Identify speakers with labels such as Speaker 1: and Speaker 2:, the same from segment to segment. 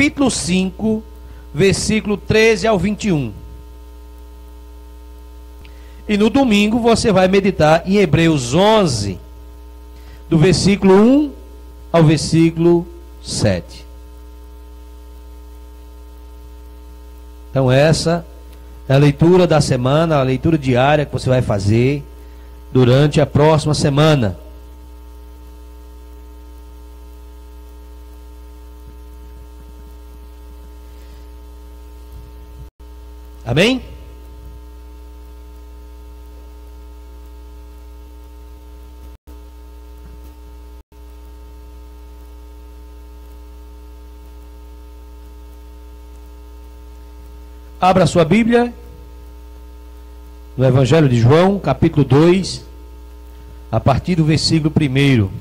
Speaker 1: capítulo 5, versículo 13 ao 21. E no domingo você vai meditar em Hebreus 11, do versículo 1 ao versículo 7. Então essa é a leitura da semana, a leitura diária que você vai fazer durante a próxima semana. Amém? Abra sua Bíblia no Evangelho de João, capítulo 2, a partir do versículo 1.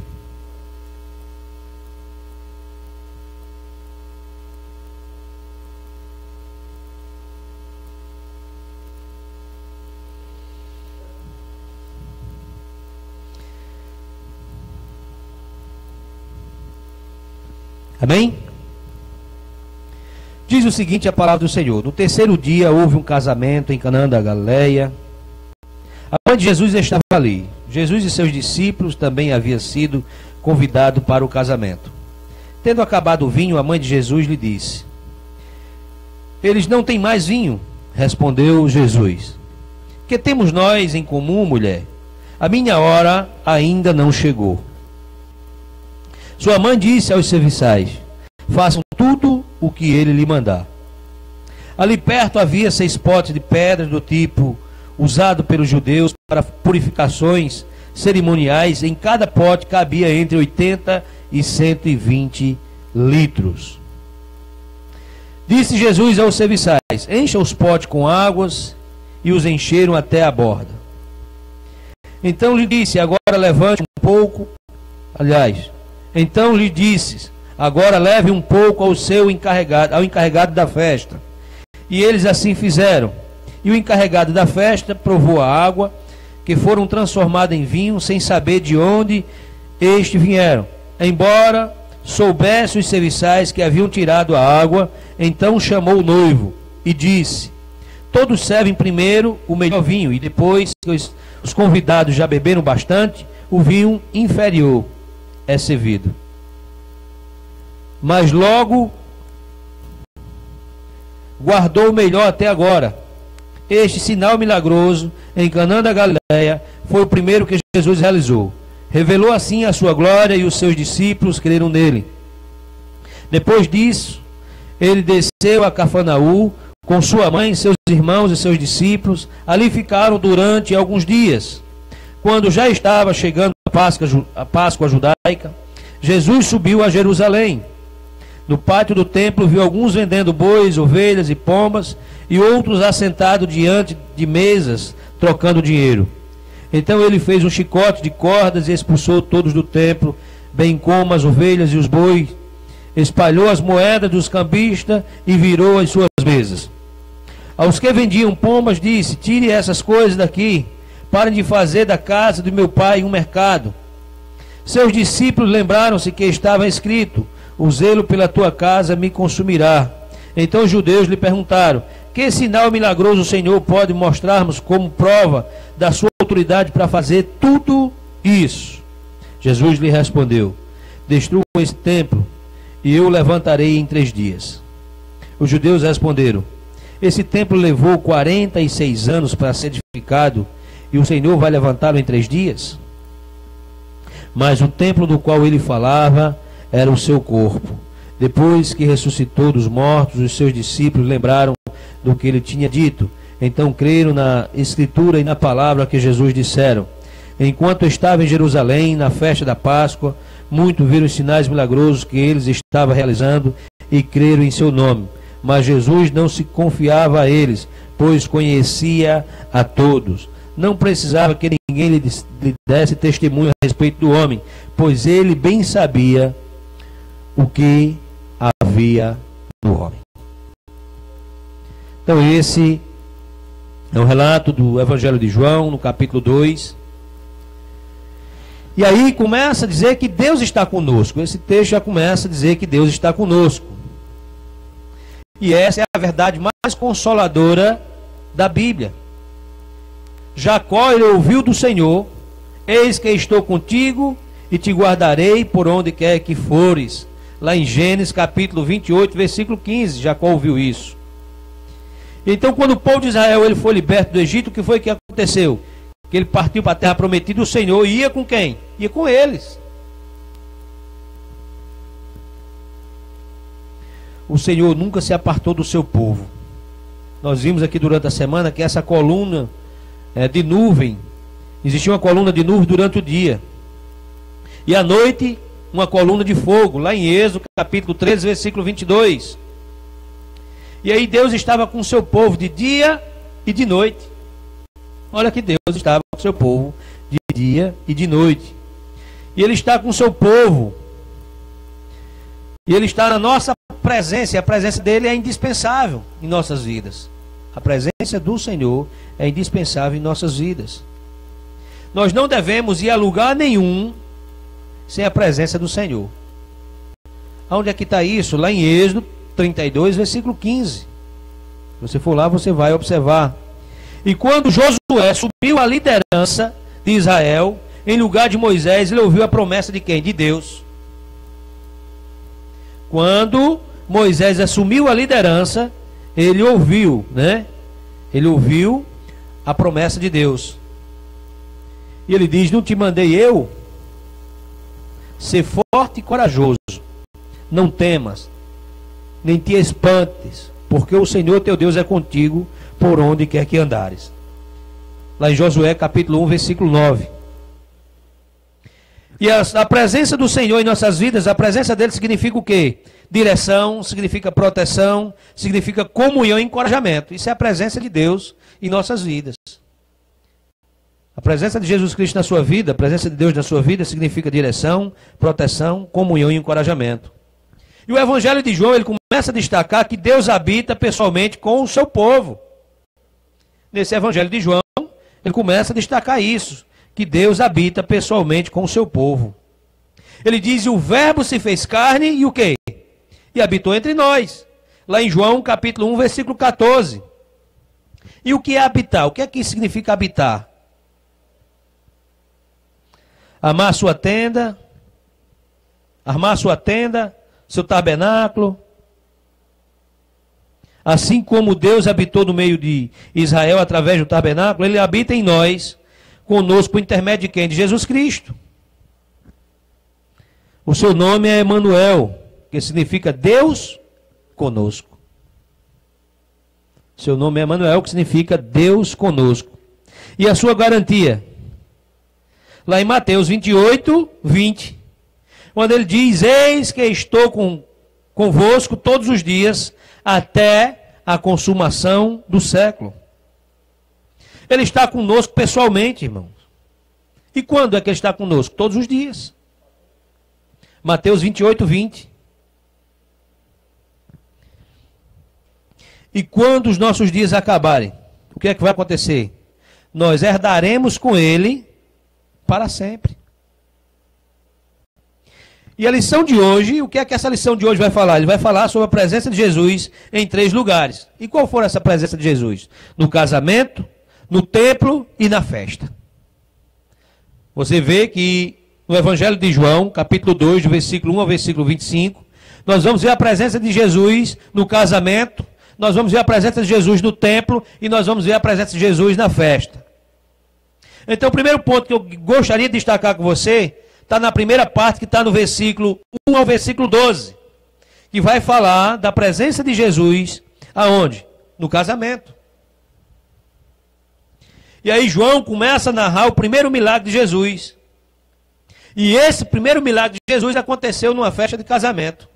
Speaker 1: Amém? Diz o seguinte a palavra do Senhor: no terceiro dia houve um casamento em Canaã da Galileia. A mãe de Jesus estava ali. Jesus e seus discípulos também haviam sido convidados para o casamento. Tendo acabado o vinho, a mãe de Jesus lhe disse: eles não têm mais vinho. Respondeu Jesus: que temos nós em comum, mulher? A minha hora ainda não chegou. Sua mãe disse aos serviçais: façam tudo o que ele lhe mandar. Ali perto havia 6 potes de pedras do tipo usado pelos judeus para purificações cerimoniais. Em cada pote cabia entre 80 e 120 litros. Disse Jesus aos serviçais: encha os potes com águas, e os encheram até a borda. Então lhe disse: agora levante um pouco. Então lhe disse: agora leve um pouco ao encarregado da festa. E eles assim fizeram. E o encarregado da festa provou a água, que foram transformadas em vinho, sem saber de onde este vieram. Embora soubesse os serviçais que haviam tirado a água, então chamou o noivo e disse: todos servem primeiro o melhor vinho, e depois que os convidados já beberam bastante, o vinho inferior é servido. Mas logo guardou o melhor até agora. Este sinal milagroso em Canaã da Galileia foi o primeiro que Jesus realizou. Revelou assim a sua glória, e os seus discípulos creram nele. Depois disso, ele desceu a Cafarnaum com sua mãe, seus irmãos e seus discípulos. Ali ficaram durante alguns dias. Quando já estava chegando a Páscoa judaica, Jesus subiu a Jerusalém. No pátio do templo viu alguns vendendo bois, ovelhas e pombas, e outros assentados diante de mesas, trocando dinheiro. Então ele fez um chicote de cordas e expulsou todos do templo, bem como as ovelhas e os bois. Espalhou as moedas dos cambistas e virou as suas mesas. Aos que vendiam pombas disse: tire essas coisas daqui, parem de fazer da casa do meu pai um mercado. Seus discípulos lembraram-se que estava escrito: o zelo pela tua casa me consumirá. Então os judeus lhe perguntaram: que sinal milagroso o Senhor pode mostrar-nos como prova da sua autoridade para fazer tudo isso? Jesus lhe respondeu: destruam esse templo, e eu o levantarei em 3 dias. Os judeus responderam: esse templo levou 46 anos para ser edificado, e o Senhor vai levantá-lo em 3 dias? Mas o templo do qual ele falava era o seu corpo. Depois que ressuscitou dos mortos, os seus discípulos lembraram do que ele tinha dito. Então creram na Escritura e na palavra que Jesus disseram. Enquanto estava em Jerusalém, na festa da Páscoa, muitos viram os sinais milagrosos que eles estavam realizando e creram em seu nome. Mas Jesus não se confiava a eles, pois conhecia a todos. Não precisava que ninguém lhe desse testemunho a respeito do homem, pois ele bem sabia o que havia no homem. Então esse é um relato do Evangelho de João, no capítulo 2. E aí começa a dizer que Deus está conosco. Esse texto já começa a dizer que Deus está conosco. E essa é a verdade mais consoladora da Bíblia. Jacó, ele ouviu do Senhor: eis que estou contigo e te guardarei por onde quer que fores. Lá em Gênesis capítulo 28, versículo 15, Jacó ouviu isso. Então, quando o povo de Israel ele foi liberto do Egito, o que foi que aconteceu? Que ele partiu para a terra prometida, o Senhor ia com quem? Ia com eles. O Senhor nunca se apartou do seu povo. Nós vimos aqui durante a semana que essa coluna de nuvem, existia uma coluna de nuvem durante o dia, e à noite uma coluna de fogo, lá em Êxodo capítulo 13, versículo 22. E aí Deus estava com o seu povo de dia e de noite. Olha que Deus estava com o seu povo de dia e de noite. E Ele está com o seu povo. E Ele está na nossa presença. E a presença dEle é indispensável em nossas vidas. A presença do Senhor é indispensável em nossas vidas. Nós não devemos ir a lugar nenhum sem a presença do Senhor. Onde é que está isso? Lá em Êxodo 32, versículo 15. Se você for lá, você vai observar. E quando Josué subiu a liderança de Israel, em lugar de Moisés, ele ouviu a promessa de quem? De Deus. Quando Moisés assumiu a liderança, ele ouviu, né? Ele ouviu a promessa de Deus. E ele diz: não te mandei eu? Ser forte e corajoso. Não temas, nem te espantes, porque o Senhor teu Deus é contigo por onde quer que andares. Lá em Josué capítulo 1, versículo 9. E a presença do Senhor em nossas vidas, a presença dele significa o quê? Direção, significa proteção, significa comunhão e encorajamento. Isso é a presença de Deus em nossas vidas. A presença de Jesus Cristo na sua vida, a presença de Deus na sua vida significa direção, proteção, comunhão e encorajamento. E o Evangelho de João, ele começa a destacar que Deus habita pessoalmente com o seu povo. Nesse Evangelho de João, ele começa a destacar isso, que Deus habita pessoalmente com o seu povo. Ele diz: o verbo se fez carne e o quê? E habitou entre nós. Lá em João capítulo 1, versículo 14. E o que é habitar? O que é que significa habitar? Armar sua tenda, seu tabernáculo. Assim como Deus habitou no meio de Israel através do tabernáculo, Ele habita em nós, conosco por intermédio de quem? De Jesus Cristo. O seu nome é Emanuel, que significa Deus conosco. Seu nome é Emanuel, que significa Deus conosco. E a sua garantia? Lá em Mateus 28, 20. Quando ele diz: eis que estou convosco todos os dias, até a consumação do século. Ele está conosco pessoalmente, irmãos. E quando é que ele está conosco? Todos os dias. Mateus 28, 20. E quando os nossos dias acabarem, o que é que vai acontecer? Nós herdaremos com ele para sempre. E a lição de hoje, o que é que essa lição de hoje vai falar? Ele vai falar sobre a presença de Jesus em 3 lugares. E qual for essa presença de Jesus? No casamento, no templo e na festa. Você vê que no Evangelho de João, capítulo 2, do versículo 1 ao versículo 25, nós vamos ver a presença de Jesus no casamento, nós vamos ver a presença de Jesus no templo e nós vamos ver a presença de Jesus na festa. Então, o primeiro ponto que eu gostaria de destacar com você está na primeira parte, que está no versículo 1 ao versículo 12, que vai falar da presença de Jesus aonde? No casamento. E aí João começa a narrar o primeiro milagre de Jesus. E esse primeiro milagre de Jesus aconteceu numa festa de casamento.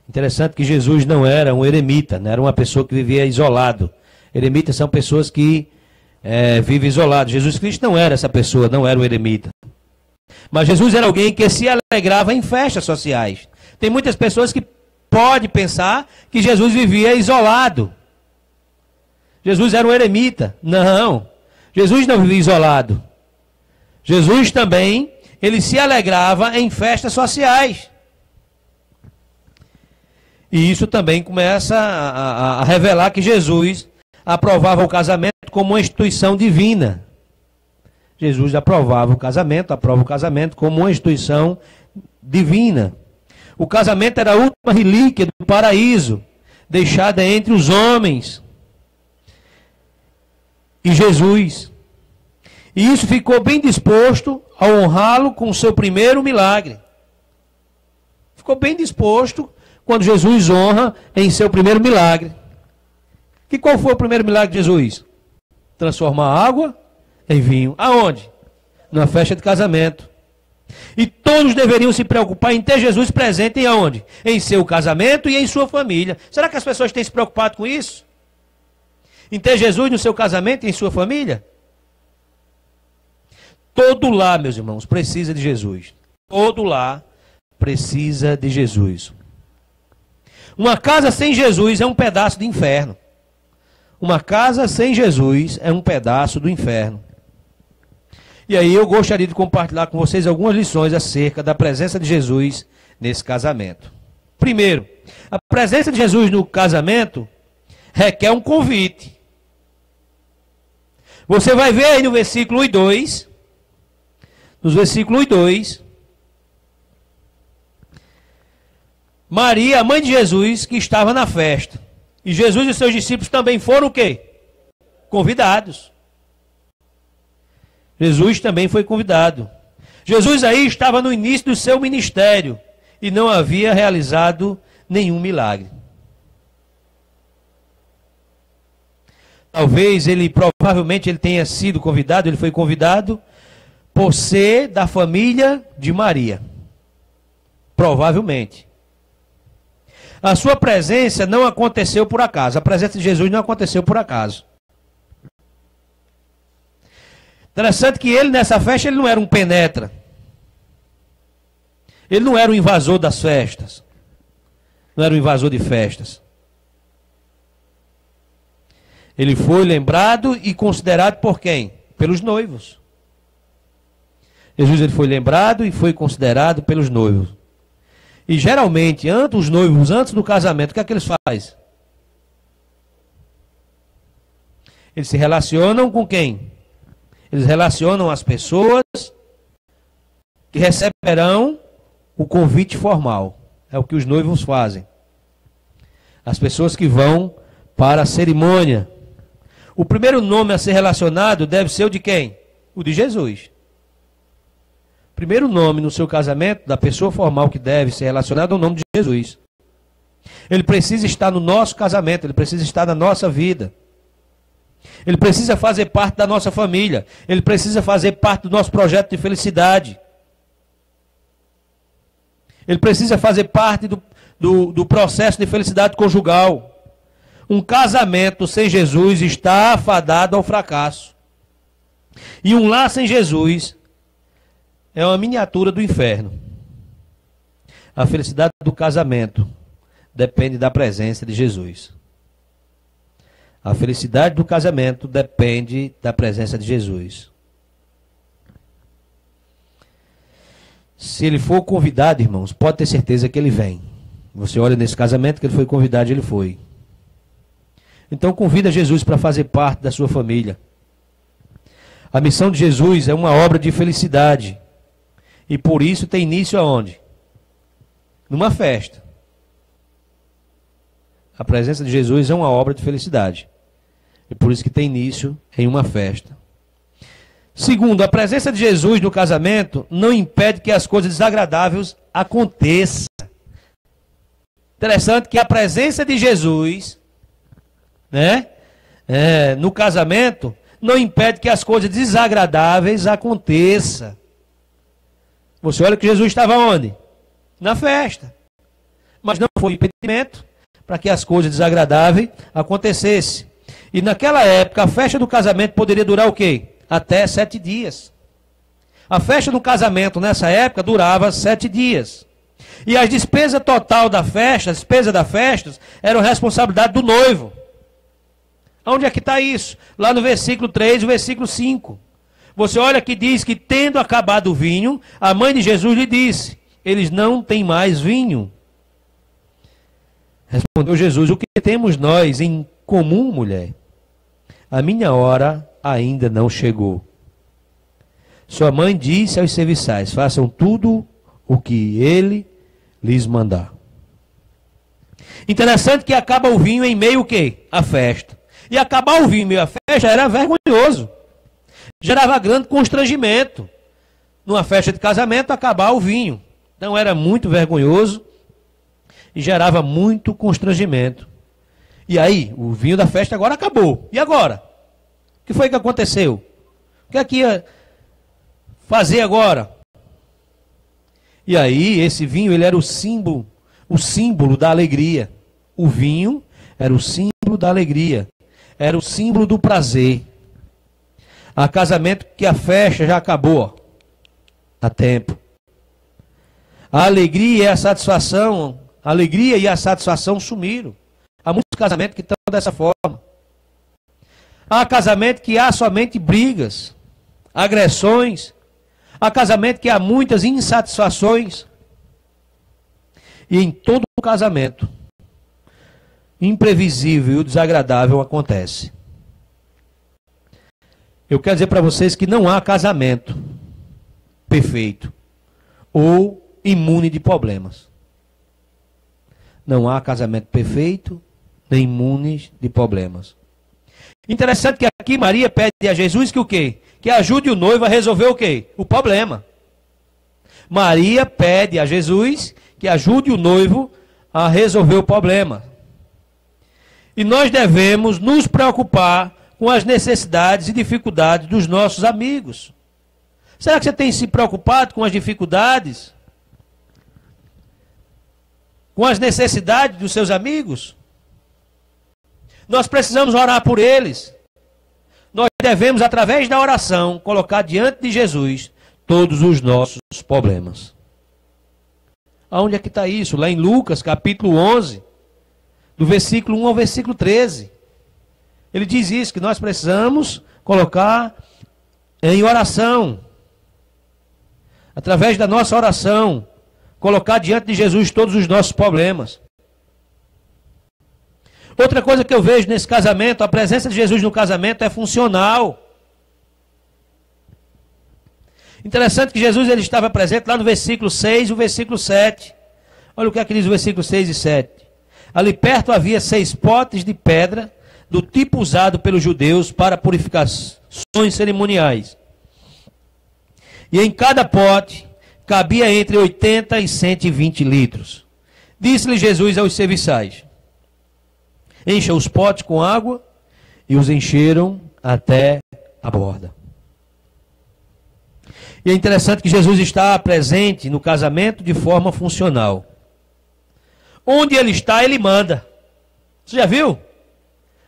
Speaker 1: Interessante que Jesus não era um eremita, não era uma pessoa que vivia isolado. Eremitas são pessoas que vivem isoladas. Jesus Cristo não era essa pessoa, não era um eremita. Mas Jesus era alguém que se alegrava em festas sociais. Tem muitas pessoas que podem pensar que Jesus vivia isolado. Jesus era um eremita. Não. Jesus não vivia isolado. Jesus também, ele se alegrava em festas sociais. E isso também começa a revelar que Jesus aprovava o casamento como uma instituição divina. Jesus aprovava o casamento, aprova o casamento como uma instituição divina. O casamento era a última relíquia do paraíso, deixada entre os homens e Jesus. E isso ficou bem disposto a honrá-lo com o seu primeiro milagre. Ficou bem disposto quando Jesus honra em seu primeiro milagre. E qual foi o primeiro milagre de Jesus? Transformar água em vinho. Aonde? Numa festa de casamento. E todos deveriam se preocupar em ter Jesus presente em aonde? Em seu casamento e em sua família. Será que as pessoas têm se preocupado com isso? Em ter Jesus no seu casamento e em sua família? Todo lar, meus irmãos, precisa de Jesus. Todo lar precisa de Jesus. Uma casa sem Jesus é um pedaço de inferno. Uma casa sem Jesus é um pedaço do inferno. E aí eu gostaria de compartilhar com vocês algumas lições acerca da presença de Jesus nesse casamento. Primeiro, a presença de Jesus no casamento requer um convite. Você vai ver aí no versículo 2, nos versículos 2, Maria, a mãe de Jesus, que estava na festa. E Jesus e seus discípulos também foram o quê? Convidados. Jesus também foi convidado. Jesus aí estava no início do seu ministério e não havia realizado nenhum milagre. Talvez provavelmente ele tenha sido convidado, ele foi convidado por ser da família de Maria. Provavelmente. A sua presença não aconteceu por acaso. A presença de Jesus não aconteceu por acaso. Interessante que ele, nessa festa, ele não era um penetra. Ele não era um invasor das festas. Não era um invasor de festas. Ele foi lembrado e considerado por quem? Pelos noivos. Jesus ele foi lembrado e foi considerado pelos noivos. E geralmente, os noivos, antes do casamento, o que é que eles fazem? Eles se relacionam com quem? Eles relacionam as pessoas que receberão o convite formal. É o que os noivos fazem. As pessoas que vão para a cerimônia. O primeiro nome a ser relacionado deve ser o de quem? O de Jesus. Primeiro nome no seu casamento, da pessoa formal que deve ser relacionado, é o nome de Jesus. Ele precisa estar no nosso casamento, ele precisa estar na nossa vida. Ele precisa fazer parte da nossa família. Ele precisa fazer parte do nosso projeto de felicidade. Ele precisa fazer parte do processo de felicidade conjugal. Um casamento sem Jesus está afadado ao fracasso. E um lar sem Jesus é uma miniatura do inferno. A felicidade do casamento depende da presença de Jesus. A felicidade do casamento depende da presença de Jesus. Se ele for convidado, irmãos, pode ter certeza que ele vem. Você olha nesse casamento que ele foi convidado, ele foi. Então convida Jesus para fazer parte da sua família. A missão de Jesus é uma obra de felicidade. E por isso tem início aonde? Numa festa. A presença de Jesus é uma obra de felicidade. E por isso que tem início em uma festa. Segundo, a presença de Jesus no casamento não impede que as coisas desagradáveis aconteçam. Interessante que a presença de Jesus, no casamento, não impede que as coisas desagradáveis aconteçam. Você olha que Jesus estava onde? Na festa. Mas não foi impedimento para que as coisas desagradáveis acontecessem. E naquela época, a festa do casamento poderia durar o quê? Até 7 dias. A festa do casamento nessa época durava 7 dias. E a despesa total da festa, as despesas da festa, eram responsabilidade do noivo. Onde é que está isso? Lá no versículo 3, o versículo 5. Você olha que diz que, tendo acabado o vinho, a mãe de Jesus lhe disse: eles não têm mais vinho. Respondeu Jesus: o que temos nós em comum, mulher? A minha hora ainda não chegou. Sua mãe disse aos serviçais: façam tudo o que ele lhes mandar. Interessante que acaba o vinho em meio o quê? A festa. E acabar o vinho em meio à festa era vergonhoso. Gerava grande constrangimento. Numa festa de casamento, acabar o vinho. Então era muito vergonhoso e gerava muito constrangimento. E aí, o vinho da festa agora acabou. E agora? O que foi que aconteceu? O que é que ia fazer agora? E aí, esse vinho, ele era o símbolo da alegria. O vinho era o símbolo da alegria. Era o símbolo do prazer. Há casamento que a festa já acabou, ó, há tempo. A alegria e a satisfação sumiram. Há muitos casamentos que estão dessa forma. Há casamento que há somente brigas, agressões. Há casamento que há muitas insatisfações. E em todo casamento, imprevisível e desagradável acontece. Eu quero dizer para vocês que não há casamento perfeito ou imune de problemas. Não há casamento perfeito nem imune de problemas. Interessante que aqui Maria pede a Jesus que o quê? Que ajude o noivo a resolver o quê? O problema. Maria pede a Jesus que ajude o noivo a resolver o problema. E nós devemos nos preocupar com as necessidades e dificuldades dos nossos amigos. Será que você tem se preocupado com as dificuldades? Com as necessidades dos seus amigos? Nós precisamos orar por eles. Nós devemos, através da oração, colocar diante de Jesus todos os nossos problemas. Aonde é que está isso? Lá em Lucas, capítulo 11, do versículo 1 ao versículo 13. Ele diz isso, que nós precisamos colocar em oração. Através da nossa oração, colocar diante de Jesus todos os nossos problemas. Outra coisa que eu vejo nesse casamento, a presença de Jesus no casamento é funcional. Interessante que Jesus ele estava presente lá no versículo 6 e o versículo 7. Olha o que é que diz o versículo 6 e 7. Ali perto havia 6 potes de pedra, do tipo usado pelos judeus para purificações cerimoniais. E em cada pote cabia entre 80 e 120 litros. Disse-lhe Jesus aos serviçais: encha os potes com água, e os encheram até a borda. E é interessante que Jesus está presente no casamento de forma funcional. Onde ele está, ele manda. Você já viu?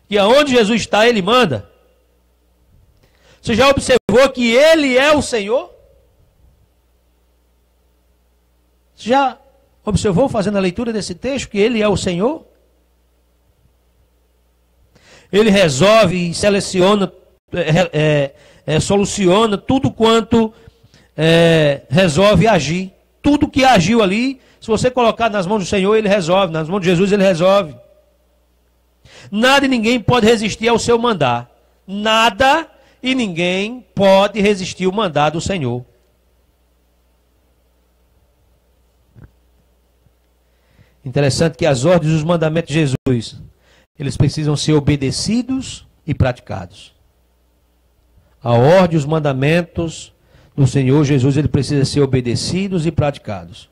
Speaker 1: Que aonde Jesus está, ele manda. Você já observou que ele é o Senhor? Você já observou, fazendo a leitura desse texto, que ele é o Senhor? Ele resolve e seleciona, soluciona tudo quanto resolve agir. Tudo que agiu ali, se você colocar nas mãos do Senhor, ele resolve. Nas mãos de Jesus, ele resolve. Nada e ninguém pode resistir ao seu mandar. Nada e ninguém pode resistir ao mandar do Senhor. Interessante que as ordens e os mandamentos de Jesus, eles precisam ser obedecidos e praticados. A ordem e os mandamentos do Senhor Jesus, ele precisa ser obedecidos e praticados.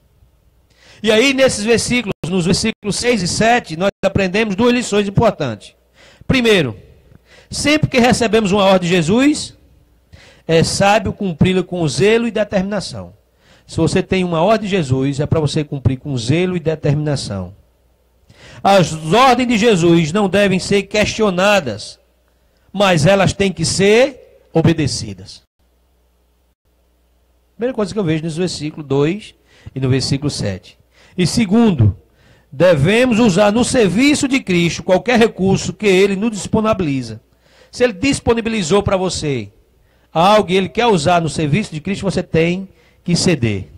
Speaker 1: E aí, nesses versículos, nos versículos 6 e 7, nós aprendemos 2 lições importantes. Primeiro, sempre que recebemos uma ordem de Jesus, é sábio cumpri-la com zelo e determinação. Se você tem uma ordem de Jesus, é para você cumprir com zelo e determinação. As ordens de Jesus não devem ser questionadas, mas elas têm que ser obedecidas. Primeira coisa que eu vejo nesse versículo 2 e no versículo 7. E segundo, devemos usar no serviço de Cristo qualquer recurso que Ele nos disponibiliza. Se Ele disponibilizou para você algo e Ele quer usar no serviço de Cristo, você tem que ceder.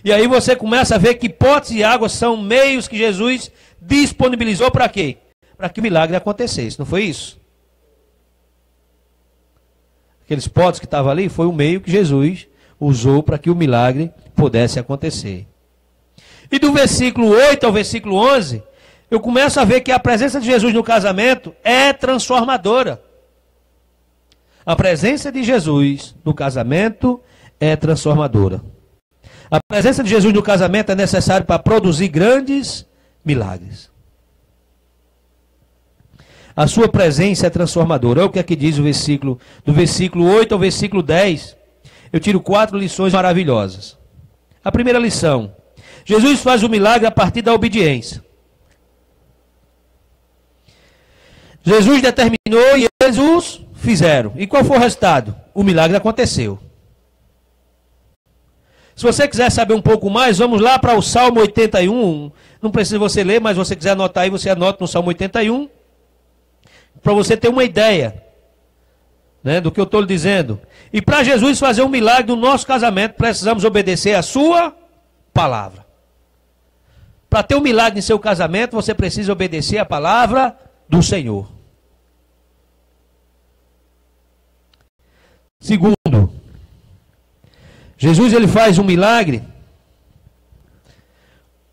Speaker 1: E aí você começa a ver que potes e águas são meios que Jesus disponibilizou para quê? Para que o milagre acontecesse, não foi isso? Aqueles potes que estavam ali foi o meio que Jesus usou para que o milagre pudesse acontecer. E do versículo 8 ao versículo 11, eu começo a ver que a presença de Jesus no casamento é transformadora. A presença de Jesus no casamento é transformadora. A presença de Jesus no casamento é necessária para produzir grandes milagres. A sua presença é transformadora. Olha o que é que diz o versículo, do versículo 8 ao versículo 10. Eu tiro 4 lições maravilhosas. A primeira lição: Jesus faz o milagre a partir da obediência. Jesus determinou e eles os fizeram. E qual foi o resultado? O milagre aconteceu. Se você quiser saber um pouco mais, vamos lá para o Salmo 81. Não precisa você ler, mas se você quiser anotar aí, você anota no Salmo 81. Para você ter uma ideia, né, do que eu estou lhe dizendo. E para Jesus fazer um milagre no nosso casamento, precisamos obedecer a sua palavra. Para ter um milagre em seu casamento, você precisa obedecer a palavra do Senhor. Segundo, Jesus ele faz um milagre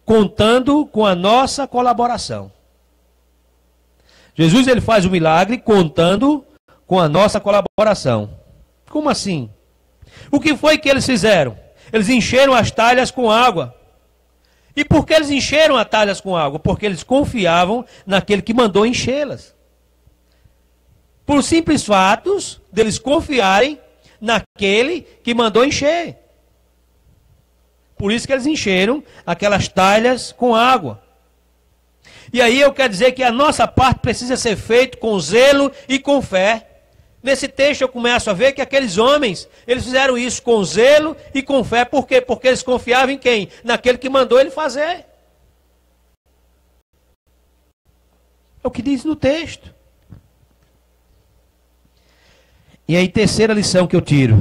Speaker 1: contando com a nossa colaboração. Jesus ele faz o milagre contando com a nossa colaboração. Como assim? O que foi que eles fizeram? Eles encheram as talhas com água. E por que eles encheram as talhas com água? Porque eles confiavam naquele que mandou enchê-las. Por simples fatos deles confiarem naquele que mandou encher. Por isso que eles encheram aquelas talhas com água. E aí eu quero dizer que a nossa parte precisa ser feita com zelo e com fé. Nesse texto eu começo a ver que aqueles homens, eles fizeram isso com zelo e com fé. Por quê? Porque eles confiavam em quem? Naquele que mandou ele fazer. É o que diz no texto. E aí, terceira lição que eu tiro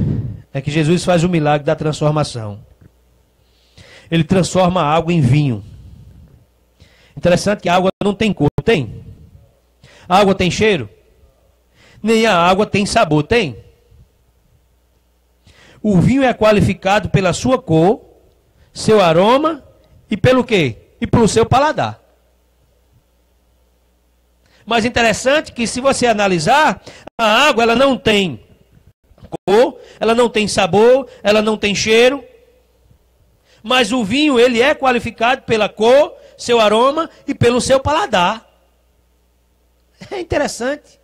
Speaker 1: é que Jesus faz o milagre da transformação. Ele transforma a água em vinho. Interessante que a água não tem cor, tem? A água tem cheiro? Nem a água tem sabor, tem? O vinho é qualificado pela sua cor, seu aroma e pelo quê? E pelo seu paladar. Mas interessante que se você analisar, a água ela não tem cor, ela não tem sabor, ela não tem cheiro. Mas o vinho ele é qualificado pela cor, seu aroma e pelo seu paladar. É interessante.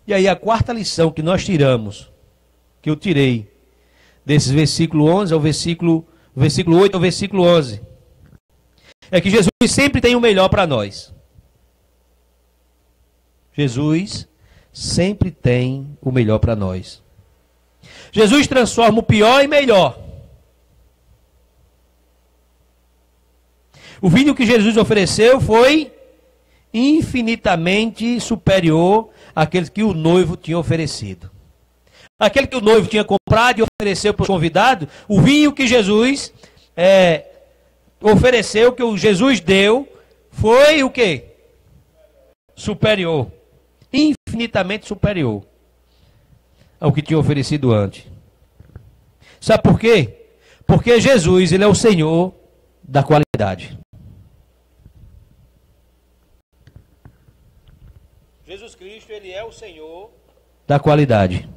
Speaker 1: E aí a quarta lição que nós tiramos, que eu tirei, desses versículo 11 ao versículo 8 ao versículo 11, é que Jesus sempre tem o melhor para nós. Jesus sempre tem o melhor para nós. Jesus transforma o pior em melhor. O vinho que Jesus ofereceu foi infinitamente superior àquele que o noivo tinha oferecido. Aquele que o noivo tinha comprado e ofereceu para os convidados, o vinho que Jesus ofereceu, que o Jesus deu, foi o quê? Superior. Infinitamente superior ao que tinha oferecido antes. Sabe por quê? Porque Jesus, ele é o Senhor da qualidade. Jesus Cristo, ele é o Senhor da qualidade.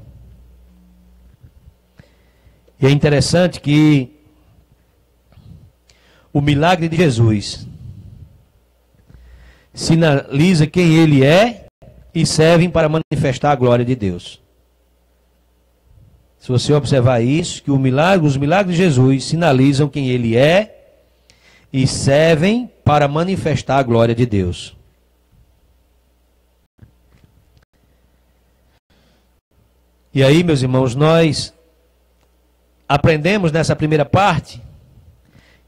Speaker 1: E é interessante que o milagre de Jesus sinaliza quem ele é e servem para manifestar a glória de Deus. Se você observar isso, que os milagres de Jesus sinalizam quem ele é e servem para manifestar a glória de Deus. E aí, meus irmãos, nós aprendemos nessa primeira parte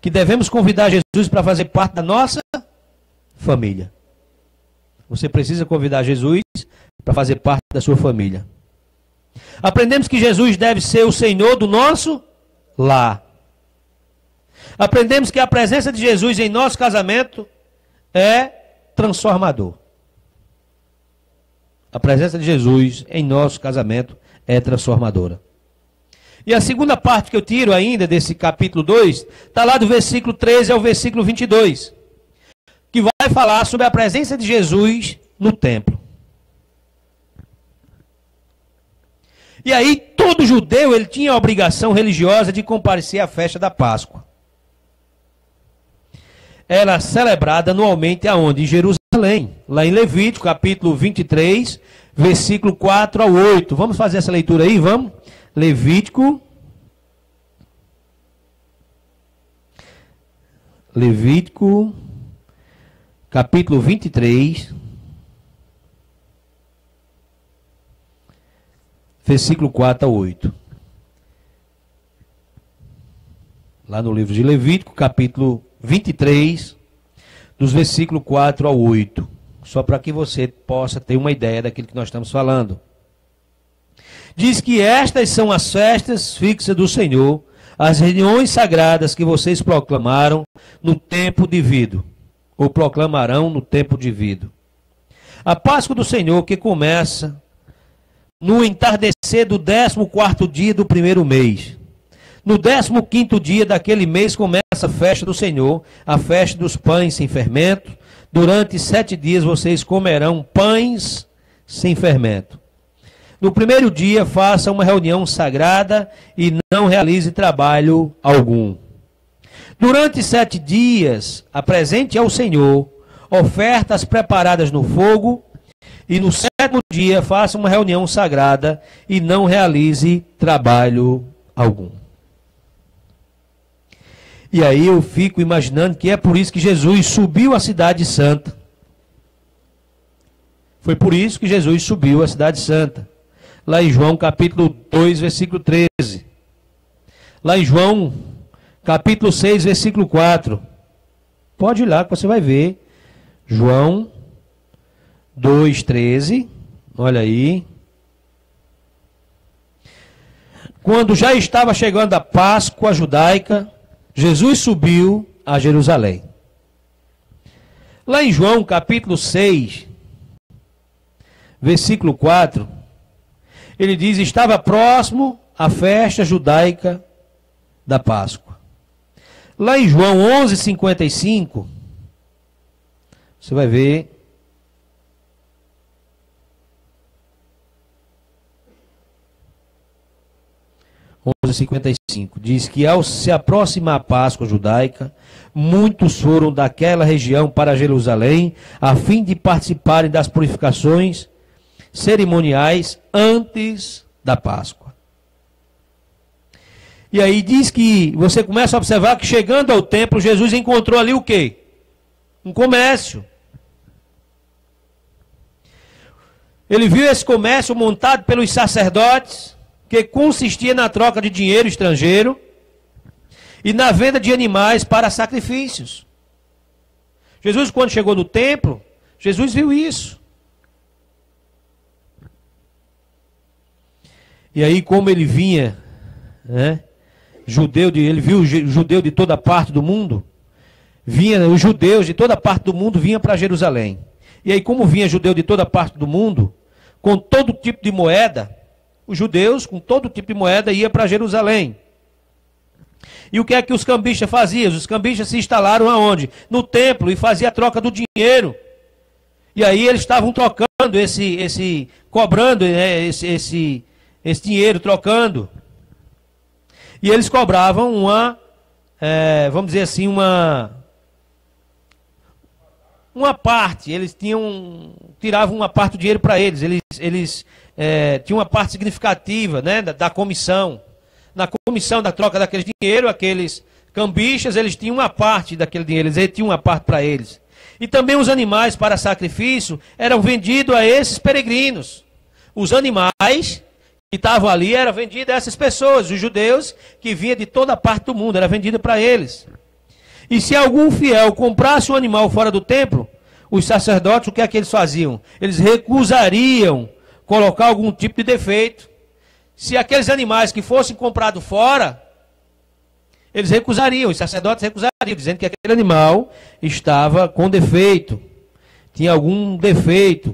Speaker 1: que devemos convidar Jesus para fazer parte da nossa família. Você precisa convidar Jesus para fazer parte da sua família. Aprendemos que Jesus deve ser o Senhor do nosso lar. Aprendemos que a presença de Jesus em nosso casamento é transformador. A presença de Jesus em nosso casamento é transformadora. E a segunda parte que eu tiro ainda desse capítulo 2, está lá do versículo 13 ao versículo 22, que vai falar sobre a presença de Jesus no templo. E aí todo judeu ele tinha a obrigação religiosa de comparecer à festa da Páscoa. Era celebrada anualmente aonde? Em Jerusalém, lá em Levítico, capítulo 23, versículo 4 ao 8. Vamos fazer essa leitura aí, vamos? Levítico, capítulo 23, versículo 4 a 8. Lá no livro de Levítico, capítulo 23, dos versículos 4 ao 8. Só para que você possa ter uma ideia daquilo que nós estamos falando. Diz que estas são as festas fixas do Senhor, as reuniões sagradas que vocês proclamaram no tempo devido, ou proclamarão no tempo devido. A Páscoa do Senhor que começa no entardecer do 14º dia do primeiro mês. No 15º dia daquele mês começa a festa do Senhor, a festa dos pães sem fermento. Durante 7 dias vocês comerão pães sem fermento. No primeiro dia, faça uma reunião sagrada e não realize trabalho algum. Durante 7 dias, apresente ao Senhor ofertas preparadas no fogo, e no 7º dia, faça uma reunião sagrada e não realize trabalho algum. E aí eu fico imaginando que é por isso que Jesus subiu à cidade santa. Foi por isso que Jesus subiu à cidade santa. Lá em João capítulo 2, versículo 13. Lá em João capítulo 6, versículo 4. Pode ir lá que você vai ver. João 2, 13. Olha aí. Quando já estava chegando a Páscoa judaica, Jesus subiu a Jerusalém. Lá em João capítulo 6, versículo 4, ele diz: estava próximo a festa judaica da Páscoa. Lá em João 11:55, você vai ver. Diz que ao se aproximar a Páscoa judaica, muitos foram daquela região para Jerusalém, a fim de participarem das purificações cerimoniais antes da Páscoa. E aí diz que você começa a observar que chegando ao templo, Jesus encontrou ali o quê? Um comércio. Ele viu esse comércio montado pelos sacerdotes, que consistia na troca de dinheiro estrangeiro e na venda de animais para sacrifícios. Jesus, quando chegou no templo, Jesus viu isso. E aí, como ele vinha, né, ele viu judeu de toda parte do mundo, os judeus de toda parte do mundo vinham para Jerusalém. E aí, como vinha judeu de toda parte do mundo, com todo tipo de moeda, os judeus, com todo tipo de moeda, iam para Jerusalém. E o que é que os cambistas faziam? Os cambistas se instalaram aonde? No templo, e faziam a troca do dinheiro. E aí eles estavam trocando cobrando, né, esse dinheiro, trocando. E eles cobravam vamos dizer assim, uma parte. Eles tiravam uma parte do dinheiro para eles. Eles tinham uma parte significativa, né, da comissão. Na comissão da troca daquele dinheiro, aqueles cambistas, eles tinham uma parte daquele dinheiro, eles tinham uma parte para eles. E também os animais para sacrifício eram vendidos a esses peregrinos. Os animais que estavam ali eram vendidos a essas pessoas, os judeus que vinham de toda parte do mundo, era vendido para eles. E se algum fiel comprasse um animal fora do templo, os sacerdotes, o que é que eles faziam? Eles recusariam colocar algum tipo de defeito. Se aqueles animais que fossem comprados fora, eles recusariam, os sacerdotes recusariam, dizendo que aquele animal estava com defeito, tinha algum defeito.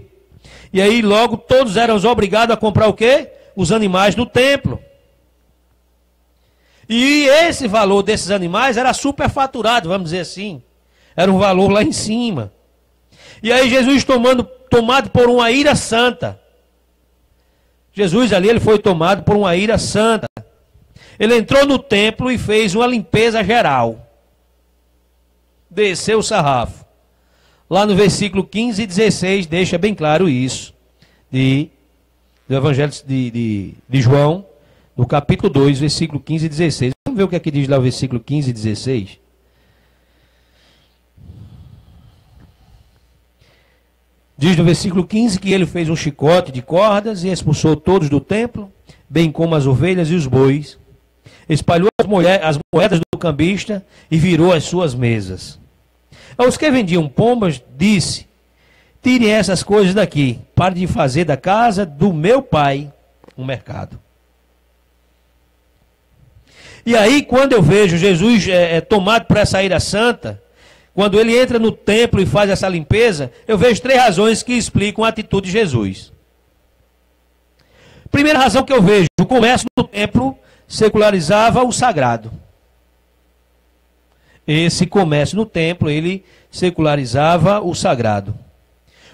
Speaker 1: E aí logo todos eram obrigados a comprar o quê? Os animais do templo. E esse valor desses animais era superfaturado, vamos dizer assim. Era um valor lá em cima. E aí Jesus tomado por uma ira santa. Jesus ali, ele foi tomado por uma ira santa. Ele entrou no templo e fez uma limpeza geral. Desceu o sarrafo. Lá no versículo 15 e 16 deixa bem claro isso. Do Evangelho de João, no capítulo 2, versículo 15 e 16. Vamos ver o que é que diz lá o versículo 15 e 16. Diz no versículo 15 que ele fez um chicote de cordas e expulsou todos do templo, bem como as ovelhas e os bois. Espalhou as moedas do cambista e virou as suas mesas. Aos que vendiam pombas, disse: tirem essas coisas daqui, pare de fazer da casa do meu pai um mercado. E aí, quando eu vejo Jesus tomado por essa ira santa, quando ele entra no templo e faz essa limpeza, eu vejo 3 razões que explicam a atitude de Jesus. Primeira razão que eu vejo: o comércio do templo secularizava o sagrado. Esse comércio no templo, ele secularizava o sagrado.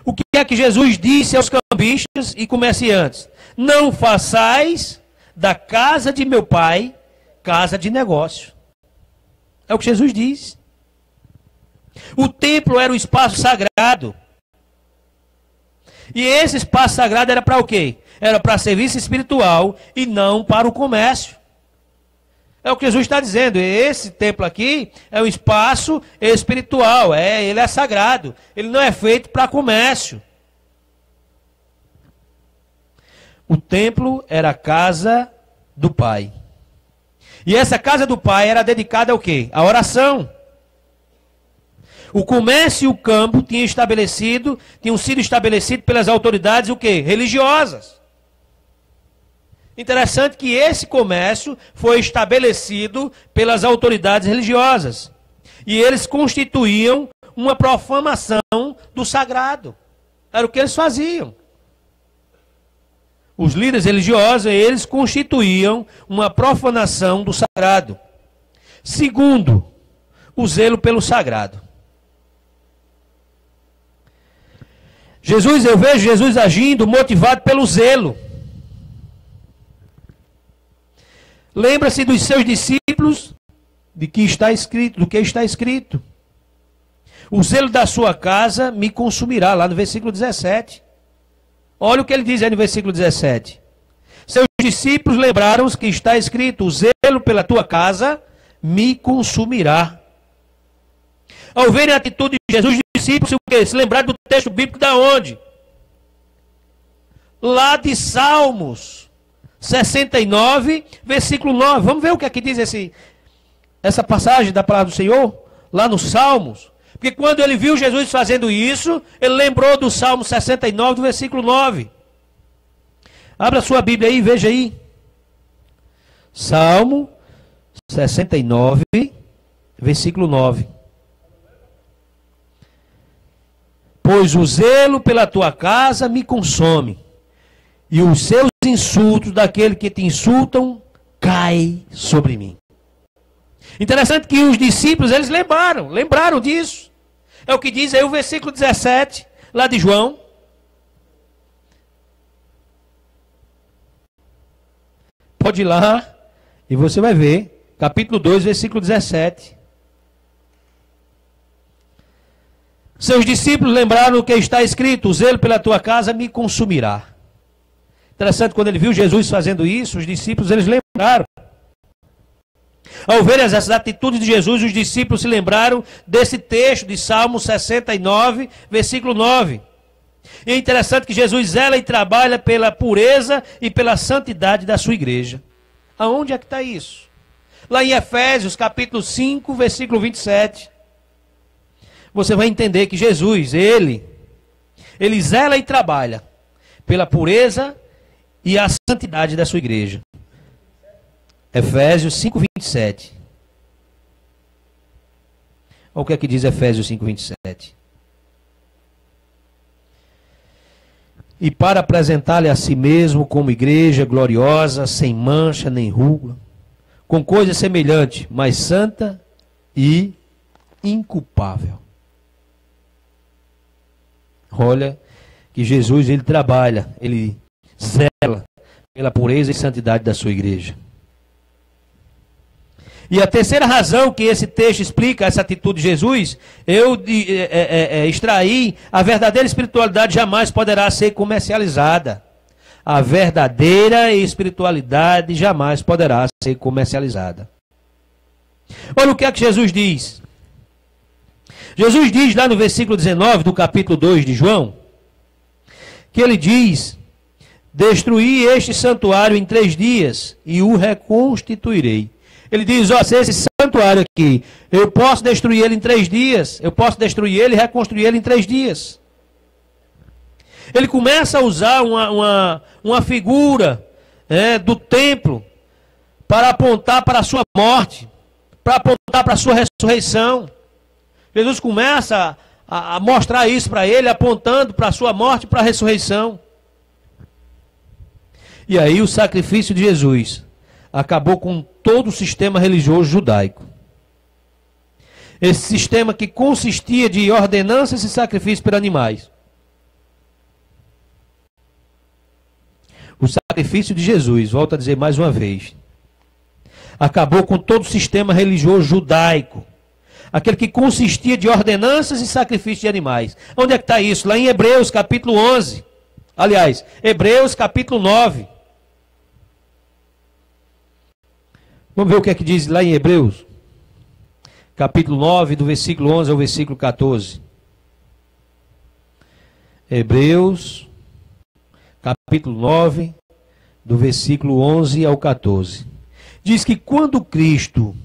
Speaker 1: O que é que Jesus disse aos cambistas e comerciantes? Não façais da casa de meu pai casa de negócio. É o que Jesus diz. O templo era o espaço sagrado. E esse espaço sagrado era para o quê? Era para serviço espiritual e não para o comércio. É o que Jesus está dizendo. Esse templo aqui é um espaço espiritual. Ele é sagrado. Ele não é feito para comércio. O templo era a casa do Pai. E essa casa do Pai era dedicada ao quê? À oração. O comércio e o campo tinham sido estabelecidos pelas autoridades o quê? Religiosas. Interessante que esse comércio foi estabelecido pelas autoridades religiosas. E eles constituíam uma profanação do sagrado. Era o que eles faziam. Os líderes religiosos, eles constituíam uma profanação do sagrado. Segundo, o zelo pelo sagrado. Eu vejo Jesus agindo motivado pelo zelo. Lembra-se dos seus discípulos do que está escrito. O zelo da sua casa me consumirá, lá no versículo 17. Olha o que ele diz aí no versículo 17. Seus discípulos lembraram que está escrito: o zelo pela tua casa me consumirá. Ao verem a atitude de Jesus, os discípulos se lembraram do texto bíblico da onde? Lá de Salmos 69, versículo 9. Vamos ver o que aqui diz essa passagem da palavra do Senhor, lá nos Salmos. Porque quando ele viu Jesus fazendo isso, ele lembrou do Salmo 69, do versículo 9. Abra sua Bíblia aí, veja aí. Salmo 69, versículo 9. Pois o zelo pela tua casa me consome, e os seus insultos daquele que te insultam caem sobre mim. Interessante que os discípulos, eles lembraram disso. É o que diz aí o versículo 17, lá de João. Pode ir lá e você vai ver. Capítulo 2, versículo 17. Seus discípulos lembraram o que está escrito: o zelo pela tua casa me consumirá. Interessante, quando ele viu Jesus fazendo isso, os discípulos, eles lembraram. Ao ver essas atitudes de Jesus, os discípulos se lembraram desse texto de Salmo 69, versículo 9. E é interessante que Jesus zela e trabalha pela pureza e pela santidade da sua igreja. Aonde é que está isso? Lá em Efésios, capítulo 5, versículo 27. você vai entender que Jesus, ele zela e trabalha pela pureza e a santidade da sua igreja. Efésios 5:27. Olha o que é que diz Efésios 5:27. E para apresentar-lhe a si mesmo como igreja gloriosa, sem mancha nem ruga, com coisa semelhante, mas santa e inculpável. Olha que Jesus, ele trabalha, ele zela pela pureza e santidade da sua igreja. E a terceira razão que esse texto explica essa atitude de Jesus, eu extraí: a verdadeira espiritualidade jamais poderá ser comercializada. A verdadeira espiritualidade jamais poderá ser comercializada. Olha o que é que Jesus diz. Jesus diz lá no versículo 19 do capítulo 2 de João, que ele diz: destruí este santuário em 3 dias e o reconstituirei. Ele diz: ó, se esse santuário aqui, eu posso destruir ele em 3 dias, eu posso destruir ele e reconstruir ele em 3 dias. Ele começa a usar uma figura do templo para apontar para a sua morte, para apontar para a sua ressurreição. Jesus começa a mostrar isso para ele, apontando para a sua morte e para a ressurreição. E aí o sacrifício de Jesus acabou com todo o sistema religioso judaico. Esse sistema que consistia de ordenanças e sacrifícios por animais. O sacrifício de Jesus, volto a dizer mais uma vez, acabou com todo o sistema religioso judaico. Aquele que consistia de ordenanças e sacrifícios de animais. Onde é que está isso? Lá em Hebreus capítulo 11. Aliás, Hebreus capítulo 9. Vamos ver o que é que diz lá em Hebreus, capítulo 9, do versículo 11 ao versículo 14. Hebreus, capítulo 9, do versículo 11 ao 14. Diz que quando Cristo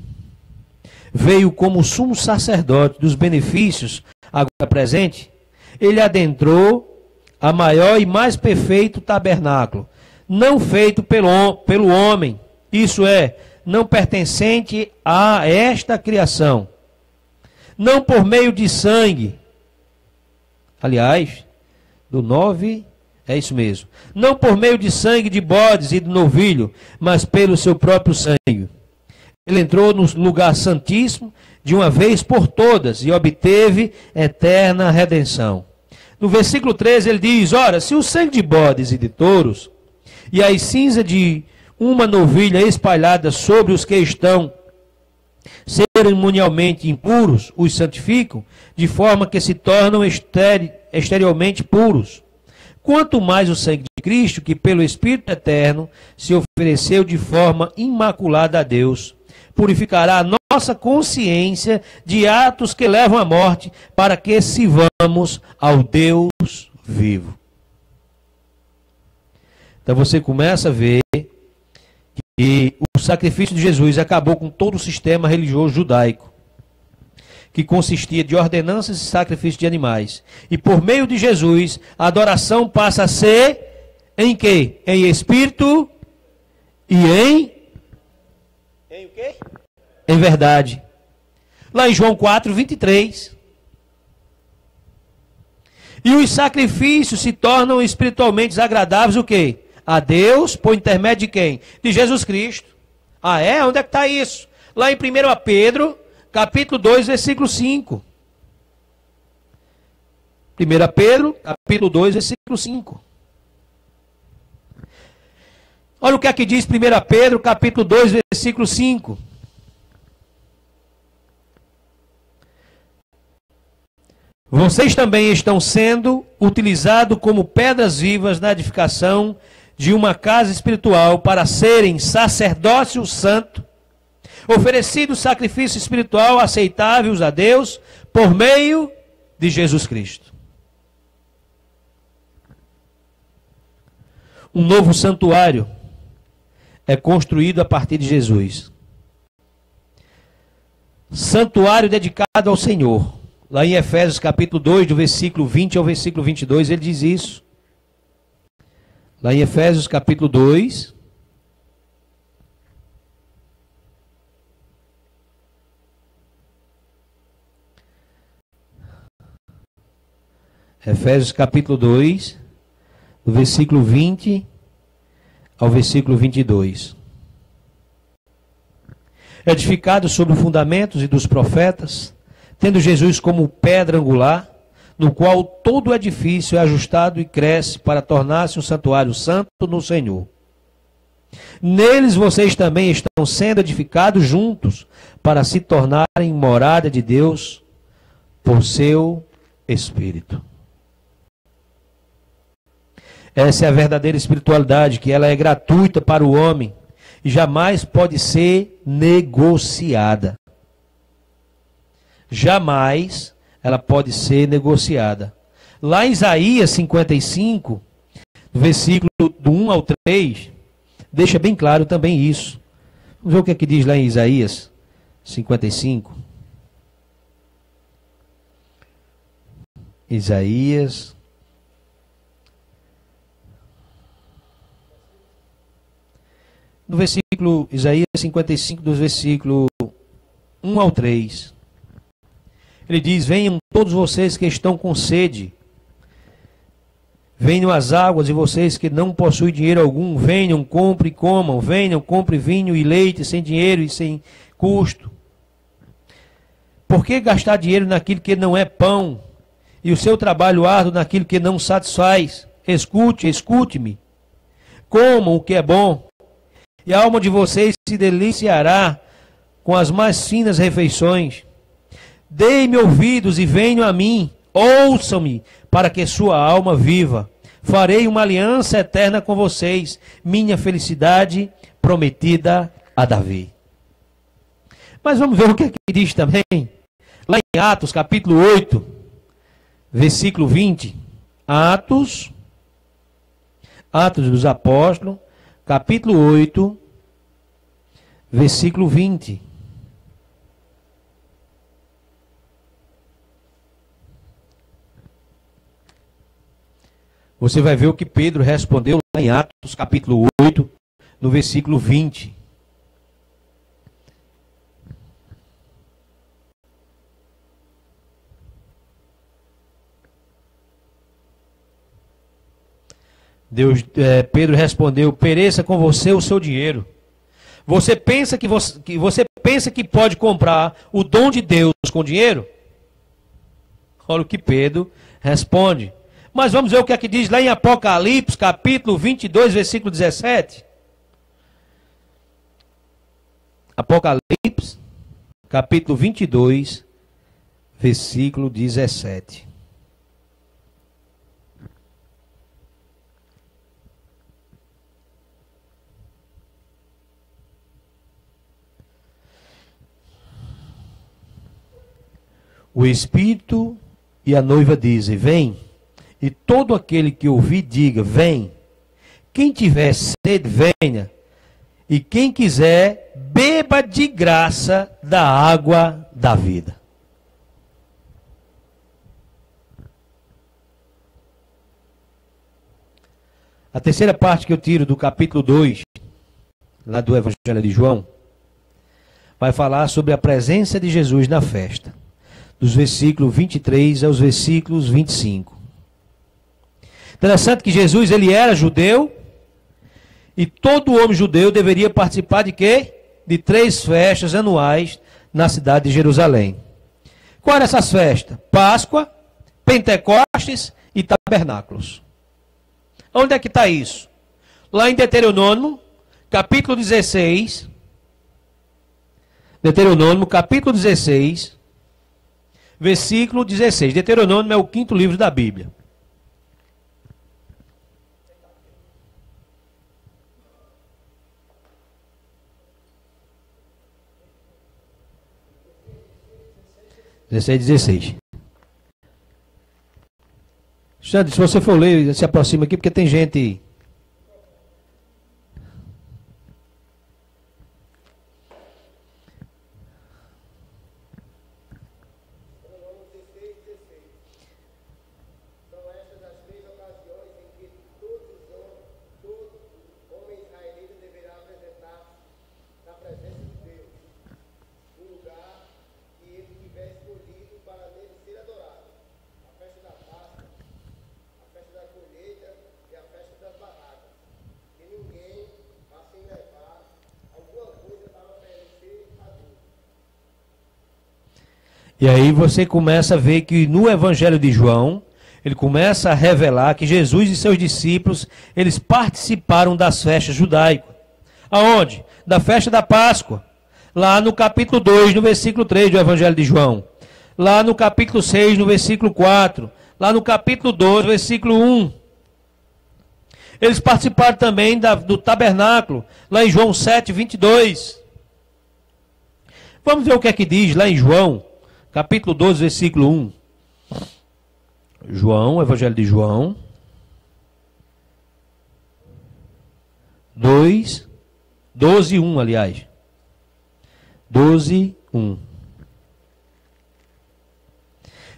Speaker 1: veio como sumo sacerdote dos benefícios agora presente, ele adentrou a maior e mais perfeito tabernáculo, não feito pelo homem, isso é, não pertencente a esta criação, não por meio de sangue. Aliás, do 9, é isso mesmo. Não por meio de sangue de bodes e de novilho, mas pelo seu próprio sangue. Ele entrou no lugar santíssimo de uma vez por todas e obteve eterna redenção. No versículo 13 ele diz: ora, se o sangue de bodes e de touros e as cinzas de uma novilha espalhada sobre os que estão cerimonialmente impuros, os santificam, de forma que se tornam exteriormente puros. Quanto mais o sangue de Cristo, que pelo Espírito Eterno se ofereceu de forma imaculada a Deus, purificará a nossa consciência de atos que levam à morte, para que sirvamos ao Deus vivo. Então você começa a ver que o sacrifício de Jesus acabou com todo o sistema religioso judaico, que consistia de ordenanças e sacrifícios de animais. E por meio de Jesus, a adoração passa a ser em quê? Em espírito e em o quê? Em verdade. Lá em João 4, 23. E os sacrifícios se tornam espiritualmente desagradáveis o quê? A Deus, por intermédio de quem? De Jesus Cristo. Ah, é? Onde é que está isso? Lá em 1 Pedro, capítulo 2, versículo 5. 1 Pedro, capítulo 2, versículo 5. Olha o que aqui diz 1 Pedro, capítulo 2, versículo 5. Vocês também estão sendo utilizados como pedras vivas na edificação de uma casa espiritual, para serem sacerdócio santo, oferecido sacrifício espiritual aceitáveis a Deus, por meio de Jesus Cristo. Um novo santuário é construído a partir de Jesus. Santuário dedicado ao Senhor. Lá em Efésios capítulo 2, do versículo 20 ao versículo 22, ele diz isso. Lá em Efésios capítulo 2. Efésios capítulo 2, do versículo 20 ao versículo 22. Edificado sobre fundamentos e dos profetas, tendo Jesus como pedra angular, no qual todo o edifício é ajustado e cresce para tornar-se um santuário santo no Senhor. Neles vocês também estão sendo edificados juntos para se tornarem morada de Deus por seu Espírito. Essa é a verdadeira espiritualidade, que ela é gratuita para o homem e jamais pode ser negociada. Jamais ela pode ser negociada. Lá em Isaías 55, versículo do 1 ao 3, deixa bem claro também isso. Vamos ver o que é que diz lá em Isaías 55. Isaías. No versículo, Isaías 55, dos versículos 1 ao 3. Ele diz: venham todos vocês que estão com sede, venham às águas, e vocês que não possuem dinheiro algum, venham, compre e comam, venham, compre vinho e leite sem dinheiro e sem custo. Por que gastar dinheiro naquilo que não é pão, e o seu trabalho árduo naquilo que não satisfaz? Escute-me, comam o que é bom, e a alma de vocês se deliciará com as mais finas refeições. Deem-me ouvidos e venham a mim, ouçam-me, para que sua alma viva. Farei uma aliança eterna com vocês, minha felicidade prometida a Davi. Mas vamos ver o que é que diz também, lá em Atos capítulo 8, versículo 20. Atos dos Apóstolos, capítulo 8, versículo 20. Você vai ver o que Pedro respondeu lá em Atos, capítulo 8, no versículo 20. Pedro respondeu: pereça com você o seu dinheiro. Você pensa que pode comprar o dom de Deus com dinheiro? Olha o que Pedro responde. Mas vamos ver o que é que diz lá em Apocalipse, capítulo 22, versículo 17. Apocalipse, capítulo 22, versículo 17. O Espírito e a noiva dizem: vem. E todo aquele que ouvir, diga: vem. Quem tiver sede, venha. E quem quiser, beba de graça da água da vida. A terceira parte que eu tiro do capítulo 2, lá do Evangelho de João, vai falar sobre a presença de Jesus na festa, dos versículos 23 aos versículos 25. Interessante que Jesus, ele era judeu, e todo homem judeu deveria participar de quê? De 3 festas anuais na cidade de Jerusalém. Quais eram essas festas? Páscoa, Pentecostes e Tabernáculos. Onde é que está isso? Lá em Deuteronômio, capítulo 16. Deuteronômio, capítulo 16, versículo 16. Deuteronômio é o 5º livro da Bíblia. Dezesseis. Xande, se você for ler, se aproxima aqui, porque tem gente. E aí você começa a ver que no Evangelho de João, ele começa a revelar que Jesus e seus discípulos, eles participaram das festas judaicas. Aonde? Da festa da Páscoa. Lá no capítulo 2, no versículo 3 do Evangelho de João. Lá no capítulo 6, no versículo 4. Lá no capítulo 2, versículo 1. Eles participaram também do tabernáculo, lá em João 7, 22. Vamos ver o que é que diz lá em João, capítulo 12, versículo 1. João, Evangelho de João. 12, 1, aliás. 12, 1.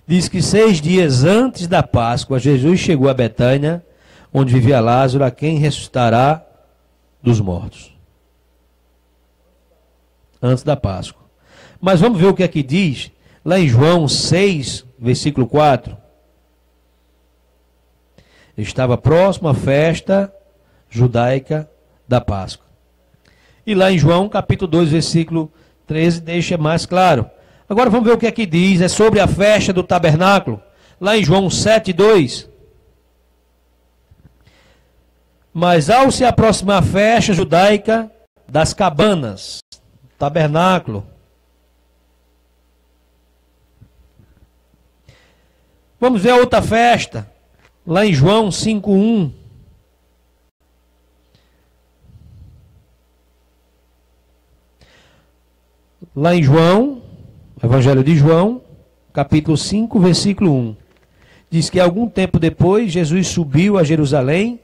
Speaker 1: Diz que 6 dias antes da Páscoa, Jesus chegou a Betânia, onde vivia Lázaro, a quem ressuscitará dos mortos. Antes da Páscoa. Mas vamos ver o que é que diz lá em João 6, versículo 4. Estava próximo à festa judaica da Páscoa. E lá em João, capítulo 2, versículo 13, deixa mais claro. Agora vamos ver o que é que diz, é sobre a festa do tabernáculo. Lá em João 7, 2. Mas ao se aproximar a festa judaica das cabanas, tabernáculo. Vamos ver a outra festa, lá em João 5:1. Lá em João, Evangelho de João, capítulo 5, versículo 1. Diz que algum tempo depois, Jesus subiu a Jerusalém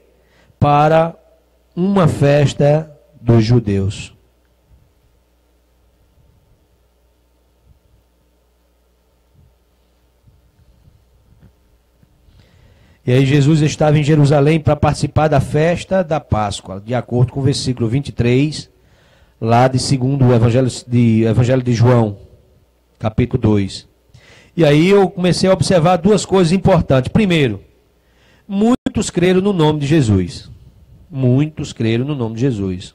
Speaker 1: para uma festa dos judeus. E aí Jesus estava em Jerusalém para participar da festa da Páscoa, de acordo com o versículo 23, lá de segundo o Evangelho de João, capítulo 2. E aí eu comecei a observar duas coisas importantes. Primeiro, muitos creram no nome de Jesus. Muitos creram no nome de Jesus.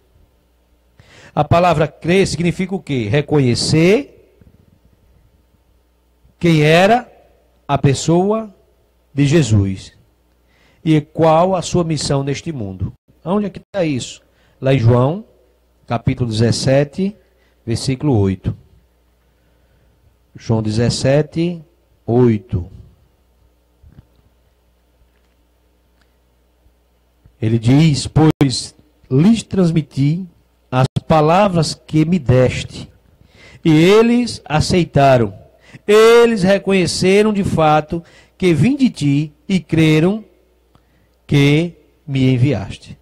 Speaker 1: A palavra crer significa o quê? Reconhecer quem era a pessoa de Jesus. E qual a sua missão neste mundo. Onde é que está isso? Lá em João, capítulo 17, versículo 8. João 17, 8. Ele diz: pois lhes transmiti as palavras que me deste, e eles aceitaram. Eles reconheceram de fato que vim de ti e creram que me enviaste.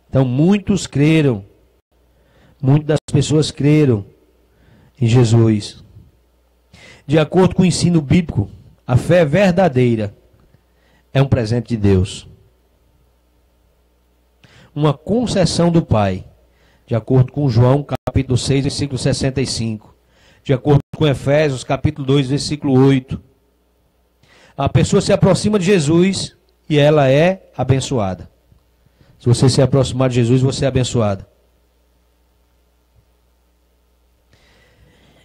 Speaker 1: Então muitos creram, muitas das pessoas creram em Jesus. De acordo com o ensino bíblico, a fé verdadeira é um presente de Deus. Uma concessão do Pai. De acordo com João, capítulo 6, versículo 65. De acordo com Efésios, capítulo 2, versículo 8. A pessoa se aproxima de Jesus e ela é abençoada. Se você se aproximar de Jesus, você é abençoado.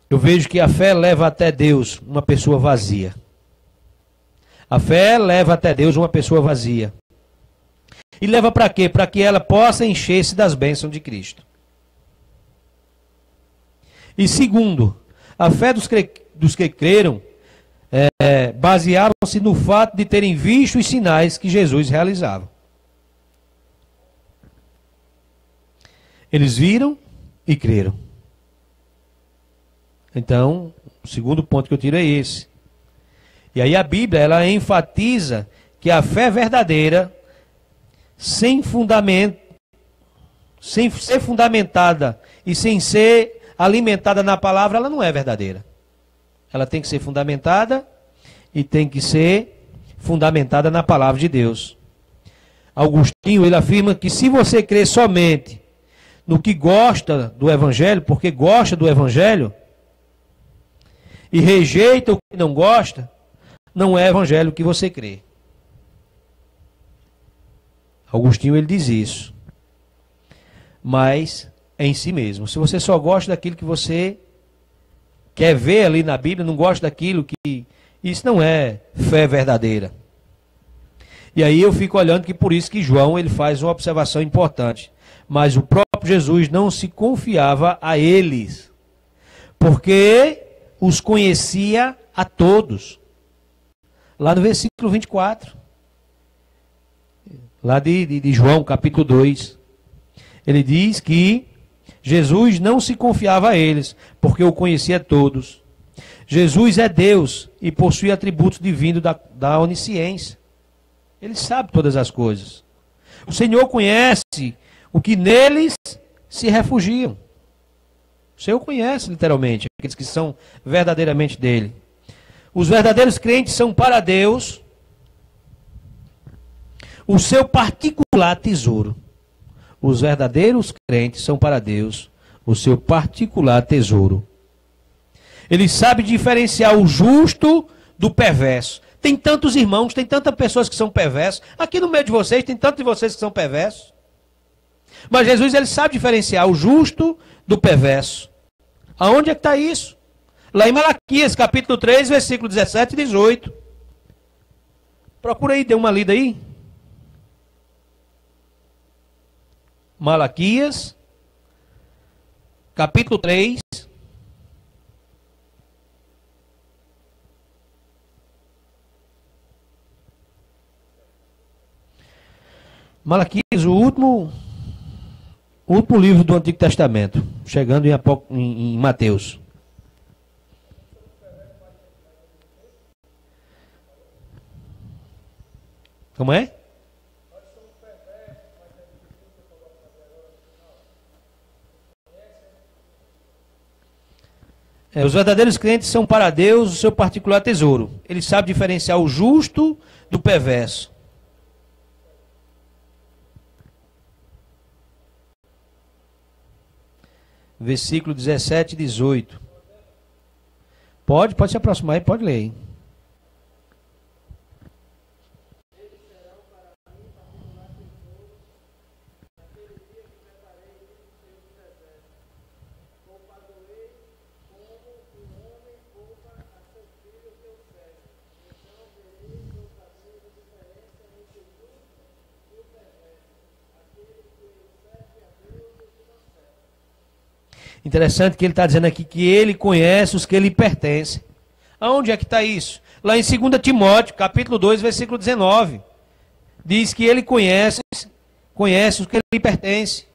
Speaker 1: Eu vejo que a fé leva até Deus uma pessoa vazia. A fé leva até Deus uma pessoa vazia. E leva para quê? Para que ela possa encher-se das bênçãos de Cristo. E segundo, a fé dos que creram basearam-se no fato de terem visto os sinais que Jesus realizava. Eles viram e creram. Então, o segundo ponto que eu tiro é esse. E aí a Bíblia, ela enfatiza que a fé verdadeira, sem fundamento, sem ser fundamentada e sem ser alimentada na palavra, ela não é verdadeira. Ela tem que ser fundamentada e tem que ser fundamentada na palavra de Deus. Agostinho, ele afirma que se você crer somente no que gosta do Evangelho, porque gosta do Evangelho, e rejeita o que não gosta, não é Evangelho que você crê. Agostinho, ele diz isso. Mas é em si mesmo. Se você só gosta daquilo que você quer ver ali na Bíblia, não gosta daquilo que... Isso não é fé verdadeira. E aí eu fico olhando que por isso que João ele faz uma observação importante. Mas o próprio Jesus não se confiava a eles, porque os conhecia a todos. Lá no versículo 24, lá de João, capítulo 2, ele diz que Jesus não se confiava a eles, porque o conhecia a todos. Jesus é Deus e possui atributos divinos da onisciência. Ele sabe todas as coisas. O Senhor conhece o que neles se refugiam. O Senhor conhece, literalmente, aqueles que são verdadeiramente dele. Os verdadeiros crentes são para Deus o seu particular tesouro. Os verdadeiros crentes são para Deus o seu particular tesouro. Ele sabe diferenciar o justo do perverso. Tem tantos irmãos, tem tantas pessoas que são perversos. Aqui no meio de vocês, tem tantos de vocês que são perversos. Mas Jesus, ele sabe diferenciar o justo do perverso. Aonde é que está isso? Lá em Malaquias, capítulo 3, versículo 17 e 18. Procura aí, dê uma lida aí. Malaquias, capítulo 3. Malaquias, o último livro do Antigo Testamento, chegando em Mateus. Como é? Os verdadeiros crentes são para Deus o seu particular tesouro. Ele sabe diferenciar o justo do perverso. Versículo 17 e 18. Pode se aproximar aí, pode ler aí. Interessante que ele está dizendo aqui que ele conhece os que lhe pertencem. Aonde é que está isso? Lá em 2 Timóteo, capítulo 2, versículo 19. Diz que ele conhece os que lhe pertencem.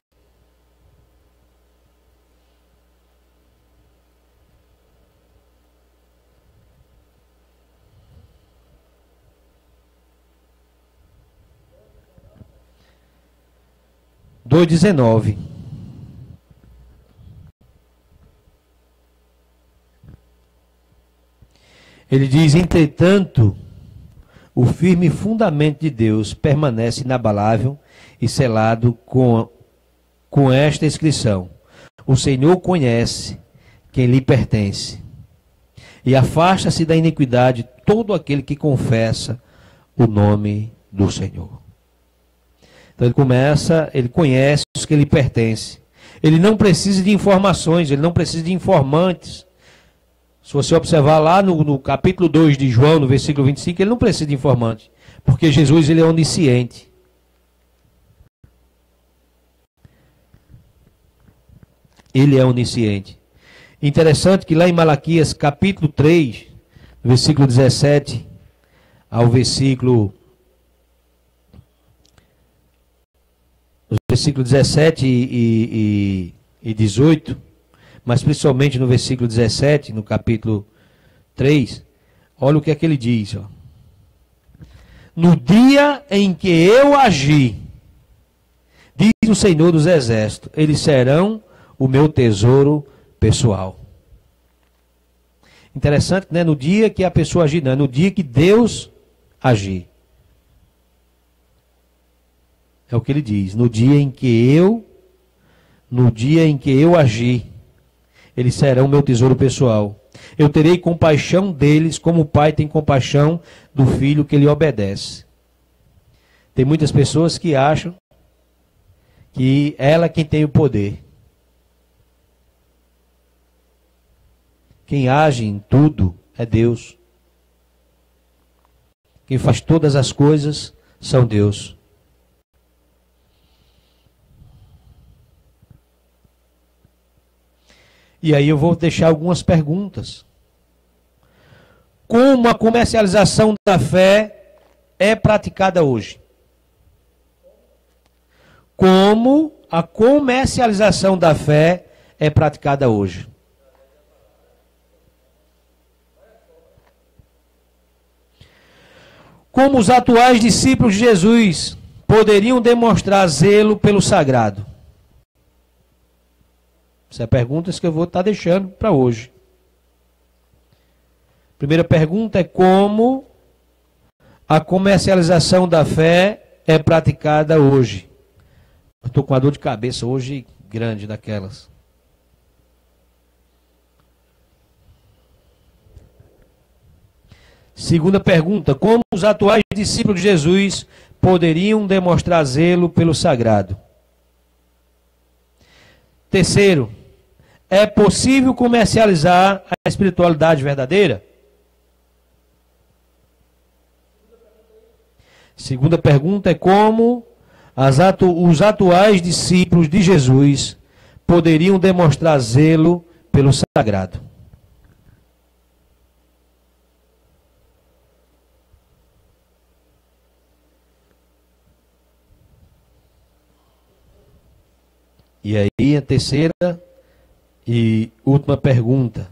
Speaker 1: Dois 19. Ele diz, entretanto, o firme fundamento de Deus permanece inabalável e selado com esta inscrição. O Senhor conhece quem lhe pertence. E afasta-se da iniquidade todo aquele que confessa o nome do Senhor. Então ele conhece os que lhe pertencem. Ele não precisa de informações, ele não precisa de informantes. Se você observar lá no capítulo 2 de João, no versículo 25, ele não precisa de informante, porque Jesus ele é onisciente. Ele é onisciente. Interessante que lá em Malaquias, capítulo 3, versículo 17 ao versículo 17 e 18, mas principalmente no versículo 17, no capítulo 3, olha o que é que ele diz. Ó. No dia em que eu agi, diz o Senhor dos Exércitos, eles serão o meu tesouro pessoal. Interessante, né? No dia que a pessoa agir, não, é no dia que Deus agir. É o que ele diz, no dia em que eu agi, eles serão meu tesouro pessoal. Eu terei compaixão deles, como o pai tem compaixão do filho que lhe obedece. Tem muitas pessoas que acham que ela é quem tem o poder. Quem age em tudo é Deus. Quem faz todas as coisas são Deus. E aí eu vou deixar algumas perguntas. Como a comercialização da fé é praticada hoje? Como a comercialização da fé é praticada hoje? Como os atuais discípulos de Jesus poderiam demonstrar zelo pelo sagrado? Essa é a pergunta que eu vou estar deixando para hoje. Primeira pergunta é como a comercialização da fé é praticada hoje. Eu estou com uma dor de cabeça hoje grande daquelas. Segunda pergunta, como os atuais discípulos de Jesus poderiam demonstrar zelo pelo sagrado? Terceiro, é possível comercializar a espiritualidade verdadeira? Segunda pergunta é como os atuais discípulos de Jesus poderiam demonstrar zelo pelo sagrado? E aí a terceira e última pergunta.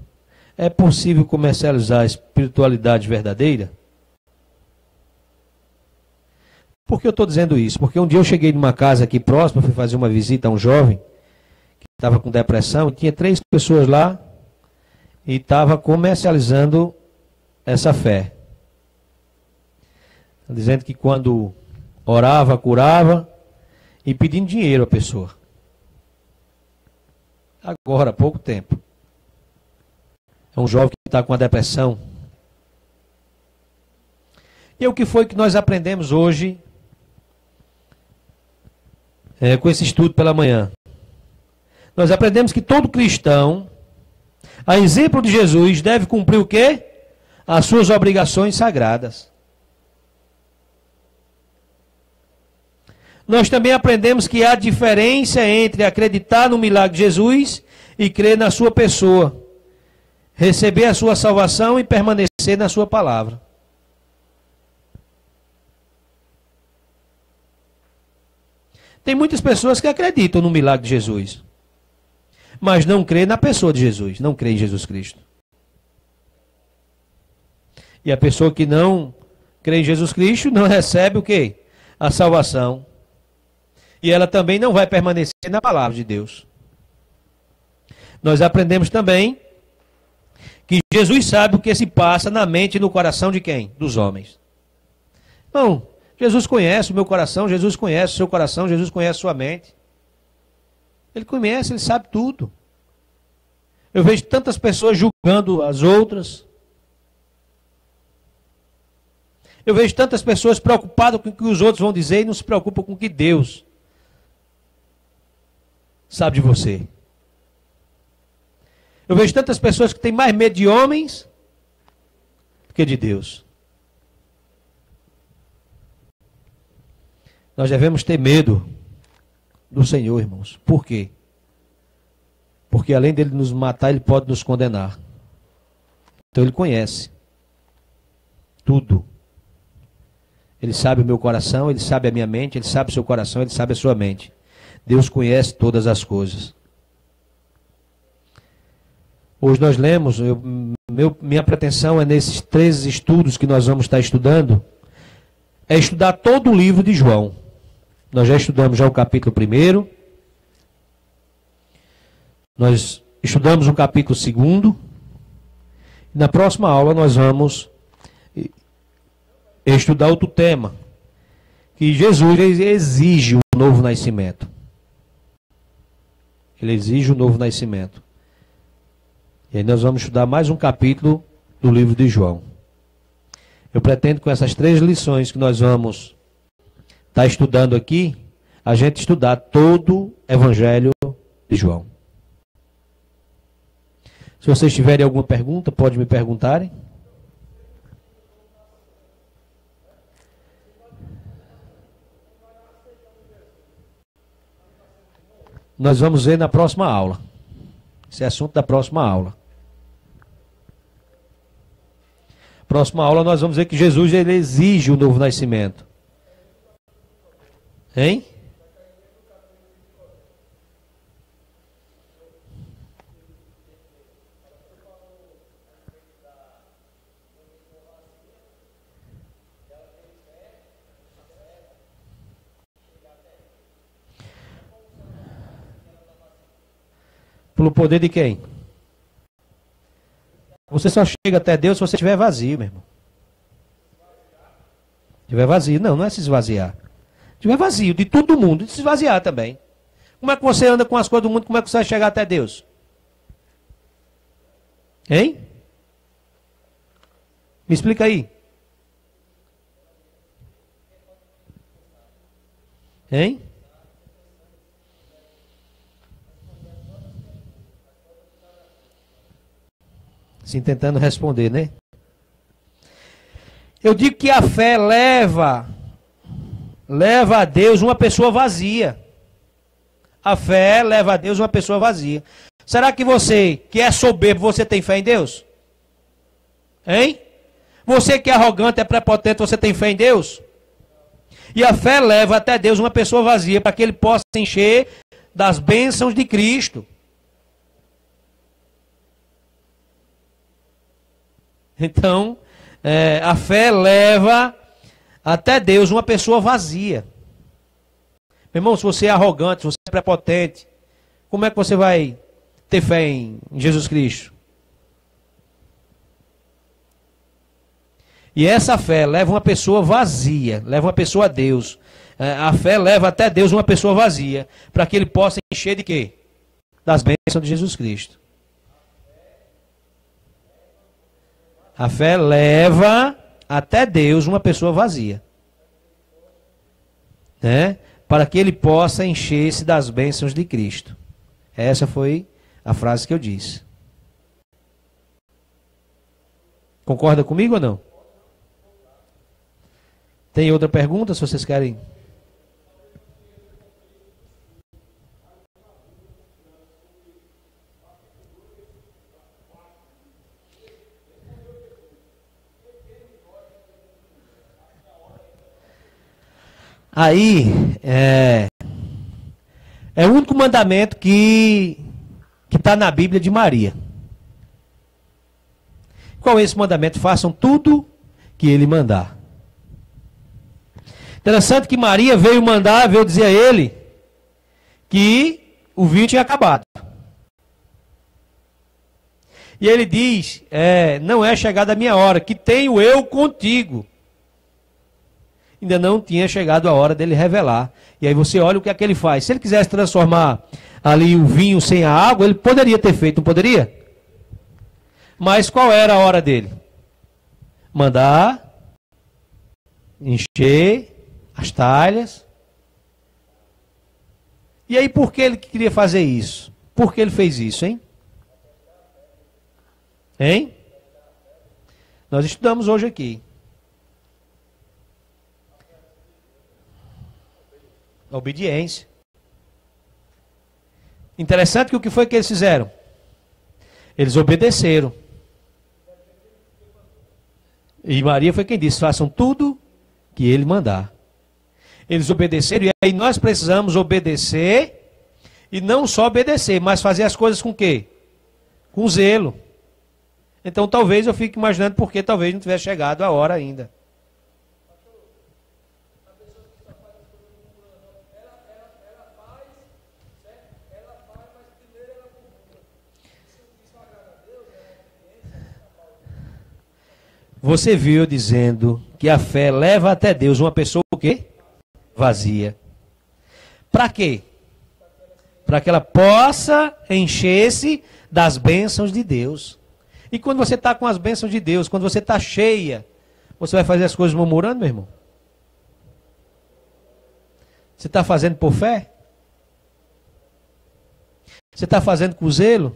Speaker 1: É possível comercializar a espiritualidade verdadeira? Por que eu estou dizendo isso? Porque um dia eu cheguei numa casa aqui próxima, fui fazer uma visita a um jovem que estava com depressão, e tinha 3 pessoas lá e estava comercializando essa fé. Dizendo que quando orava, curava e pedindo dinheiro à pessoa. Agora, há pouco tempo. É um jovem que está com a depressão. E o que foi que nós aprendemos hoje com esse estudo pela manhã? Nós aprendemos que todo cristão, a exemplo de Jesus, deve cumprir o quê? As suas obrigações sagradas. Nós também aprendemos que há diferença entre acreditar no milagre de Jesus e crer na sua pessoa, receber a sua salvação e permanecer na sua palavra. Tem muitas pessoas que acreditam no milagre de Jesus, mas não crê na pessoa de Jesus, não crê em Jesus Cristo. E a pessoa que não crê em Jesus Cristo não recebe o quê? A salvação. E ela também não vai permanecer na palavra de Deus. Nós aprendemos também que Jesus sabe o que se passa na mente e no coração de quem? Dos homens. Não, Jesus conhece o meu coração, Jesus conhece o seu coração, Jesus conhece a sua mente. Ele conhece, ele sabe tudo. Eu vejo tantas pessoas julgando as outras. Eu vejo tantas pessoas preocupadas com o que os outros vão dizer e não se preocupam com o que Deus sabe de você. Eu vejo tantas pessoas que têm mais medo de homens do que de Deus. Nós devemos ter medo do Senhor, irmãos. Por quê? Porque além dele nos matar, ele pode nos condenar. Então ele conhece tudo. Ele sabe o meu coração, ele sabe a minha mente, ele sabe o seu coração, ele sabe a sua mente. Deus conhece todas as coisas. Hoje nós lemos, minha pretensão é nesses 13 estudos que nós vamos estar estudando, é estudar todo o livro de João. Nós já estudamos o capítulo 1, nós estudamos o capítulo 2, e na próxima aula nós vamos estudar outro tema, que Jesus exige um novo nascimento. Ele exige um novo nascimento. E aí nós vamos estudar mais um capítulo do livro de João. Eu pretendo com essas 3 lições que nós vamos estar estudando aqui, a gente estudar todo o Evangelho de João. Se vocês tiverem alguma pergunta, pode me perguntarem. Nós vamos ver na próxima aula. Esse é assunto da próxima aula. Próxima aula nós vamos ver que Jesus ele exige o novo nascimento. Hein? Pelo poder de quem? Você só chega até Deus se você estiver vazio, meu irmão. Estiver vazio. Não, não é se esvaziar. Estiver vazio de todo mundo, de se esvaziar também. Como é que você anda com as coisas do mundo? Como é que você vai chegar até Deus? Hein? Me explica aí. Hein? Sim, tentando responder, né? Eu digo que a fé leva a Deus uma pessoa vazia. A fé leva a Deus uma pessoa vazia. Será que você, que é soberbo, você tem fé em Deus? Hein? Você que é arrogante, é prepotente, você tem fé em Deus? E a fé leva até Deus uma pessoa vazia, para que ele possa se encher das bênçãos de Cristo. Então, a fé leva até Deus uma pessoa vazia. Meu irmão, se você é arrogante, se você é prepotente, como é que você vai ter fé em Jesus Cristo? E essa fé leva uma pessoa vazia, leva uma pessoa a Deus. A fé leva até Deus uma pessoa vazia, para que ele possa encher de quê? Das bênçãos de Jesus Cristo. A fé leva até Deus uma pessoa vazia, né? Para que ele possa encher-se das bênçãos de Cristo. Essa foi a frase que eu disse. Concorda comigo ou não? Tem outra pergunta, se vocês querem? Aí, é o único mandamento que está na Bíblia de Maria. Qual é esse mandamento? Façam tudo que ele mandar. Interessante que Maria veio dizer a ele que o vinho tinha acabado. E ele diz, não é chegada a minha hora, que tenho eu contigo. Ainda não tinha chegado a hora dele revelar. E aí você olha o que é que ele faz. Se ele quisesse transformar ali o vinho sem a água, ele poderia ter feito, não poderia? Mas qual era a hora dele? Mandar encher as talhas. E aí por que ele queria fazer isso? Por que ele fez isso, hein? Hein? Nós estudamos hoje aqui. A obediência. Interessante que o que foi que eles fizeram? Eles obedeceram. E Maria foi quem disse, façam tudo que ele mandar. Eles obedeceram, e aí nós precisamos obedecer, e não só obedecer, mas fazer as coisas com quê? Com zelo. Então talvez eu fique imaginando porque talvez não tivesse chegado a hora ainda. Você viu dizendo que a fé leva até Deus uma pessoa o quê? Vazia. Para quê? Para que ela possa encher-se das bênçãos de Deus. E quando você está com as bênçãos de Deus, quando você está cheia, você vai fazer as coisas murmurando, meu irmão? Você está fazendo por fé? Você está fazendo com zelo?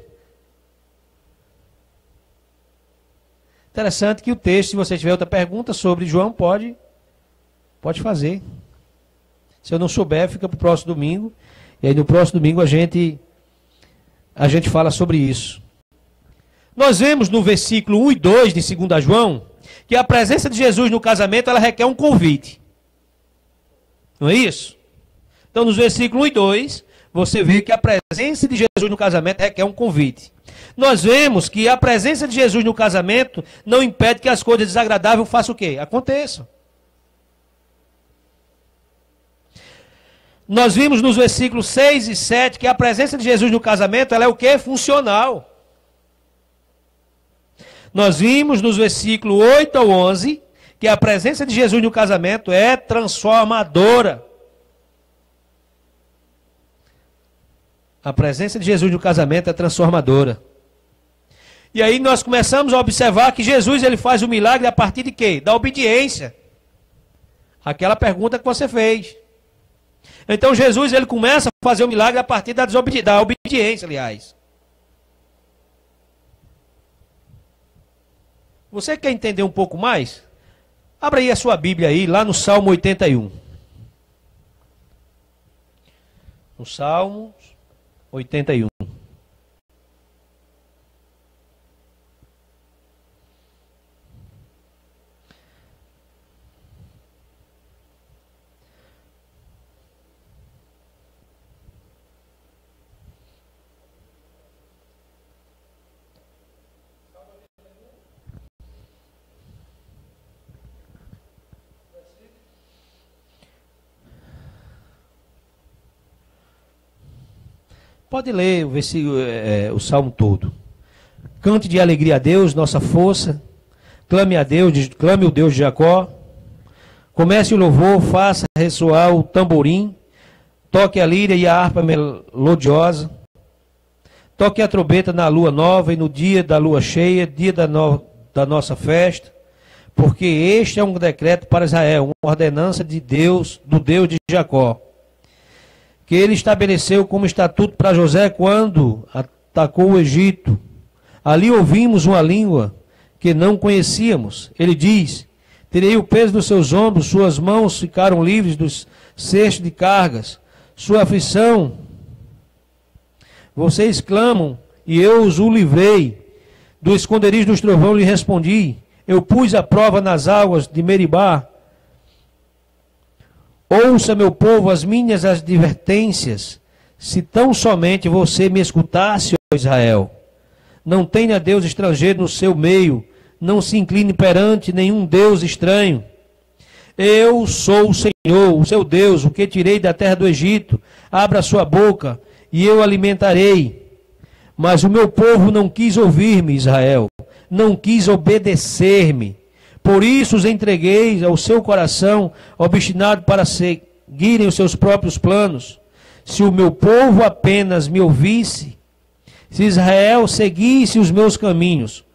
Speaker 1: Interessante que o texto, se você tiver outra pergunta sobre João, pode fazer. Se eu não souber, fica para o próximo domingo. E aí no próximo domingo a gente fala sobre isso. Nós vemos no versículo 1 e 2 de 2 João, que a presença de Jesus no casamento, ela requer um convite. Não é isso? Então nos versículos 1 e 2, você vê que a presença de Jesus no casamento requer um convite. Nós vemos que a presença de Jesus no casamento não impede que as coisas desagradáveis façam o quê? Aconteçam. Nós vimos nos versículos 6 e 7 que a presença de Jesus no casamento, ela é o quê? Funcional. Nós vimos nos versículos 8 ao 11 que a presença de Jesus no casamento é transformadora. A presença de Jesus no casamento é transformadora. E aí nós começamos a observar que Jesus ele faz o milagre a partir de quê? Da obediência. Aquela pergunta que você fez. Então Jesus ele começa a fazer o milagre a partir da obediência, aliás. Você quer entender um pouco mais? Abra aí a sua Bíblia aí, lá no Salmo 81. No Salmo 81. Pode ler o versículo, o salmo todo. Cante de alegria a Deus, nossa força. Clame a Deus, clame o Deus de Jacó. Comece o louvor, faça ressoar o tamborim. Toque a líria e a harpa melodiosa. Toque a trombeta na lua nova e no dia da lua cheia, dia da nossa festa. Porque este é um decreto para Israel, uma ordenança de Deus, do Deus de Jacó, que ele estabeleceu como estatuto para José quando atacou o Egito. Ali ouvimos uma língua que não conhecíamos. Ele diz: tirei o peso dos seus ombros, suas mãos ficaram livres dos cestos de cargas. Sua aflição, vocês clamam, e eu os livrei. Do esconderijo dos trovões lhe respondi. Eu pus a prova nas águas de Meribá. Ouça, meu povo, as minhas advertências, se tão somente você me escutasse, ó Israel. Não tenha Deus estrangeiro no seu meio, não se incline perante nenhum Deus estranho. Eu sou o Senhor, o seu Deus, o que tirei da terra do Egito. Abra sua boca e eu alimentarei. Mas o meu povo não quis ouvir-me, Israel, não quis obedecer-me. Por isso os entreguei ao seu coração, obstinado para seguirem os seus próprios planos. Se o meu povo apenas me ouvisse, se Israel seguisse os meus caminhos,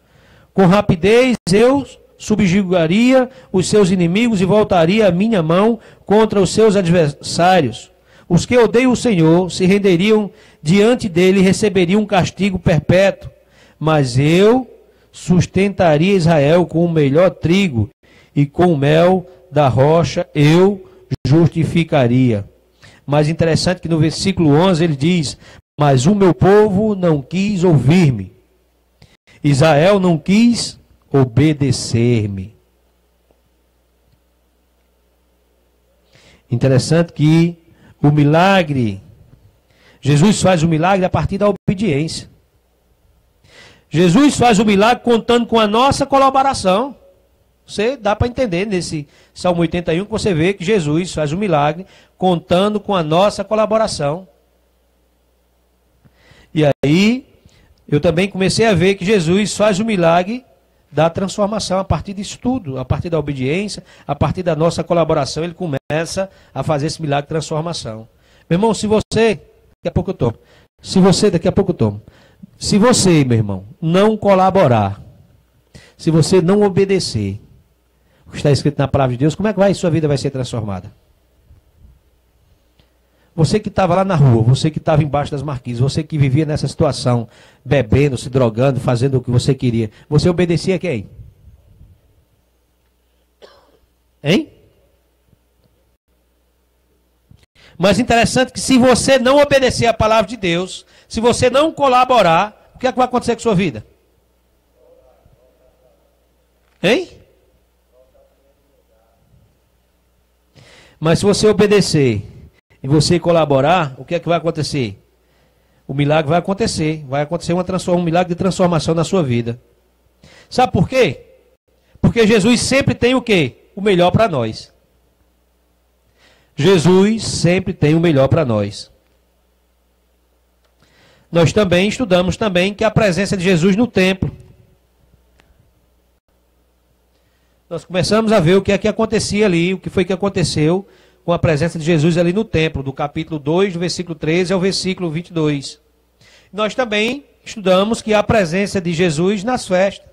Speaker 1: com rapidez eu subjugaria os seus inimigos e voltaria a minha mão contra os seus adversários. Os que odeiam o Senhor se renderiam diante dele e receberiam um castigo perpétuo. Mas eu sustentaria Israel com o melhor trigo, e com o mel da rocha eu justificaria. Mas interessante que no versículo 11 ele diz: mas o meu povo não quis ouvir-me. Israel não quis obedecer-me. Interessante que o milagre, Jesus faz o milagre a partir da obediência. Jesus faz o milagre contando com a nossa colaboração. Você dá para entender nesse Salmo 81 que você vê que Jesus faz o milagre contando com a nossa colaboração. E aí, eu também comecei a ver que Jesus faz o milagre da transformação a partir disso tudo, a partir da obediência, a partir da nossa colaboração, ele começa a fazer esse milagre de transformação. Meu irmão, se você, daqui a pouco eu tomo. Se você, meu irmão, não colaborar, se você não obedecer o que está escrito na palavra de Deus, como é que sua vida vai ser transformada? Você que estava lá na rua, você que estava embaixo das marquises, você que vivia nessa situação, bebendo, se drogando, fazendo o que você queria, você obedecia a quem? Hein? Mas interessante que se você não obedecer a palavra de Deus, se você não colaborar, o que é que vai acontecer com a sua vida? Hein? Mas se você obedecer e você colaborar, o que é que vai acontecer? O milagre vai acontecer. Vai acontecer um milagre de transformação na sua vida. Sabe por quê? Porque Jesus sempre tem o quê? O melhor para nós. Jesus sempre tem o melhor para nós. Nós também estudamos também que a presença de Jesus no templo. Nós começamos a ver o que é que acontecia ali, o que foi que aconteceu com a presença de Jesus ali no templo, do capítulo 2, do versículo 13 ao versículo 22. Nós também estudamos que a presença de Jesus nas festas.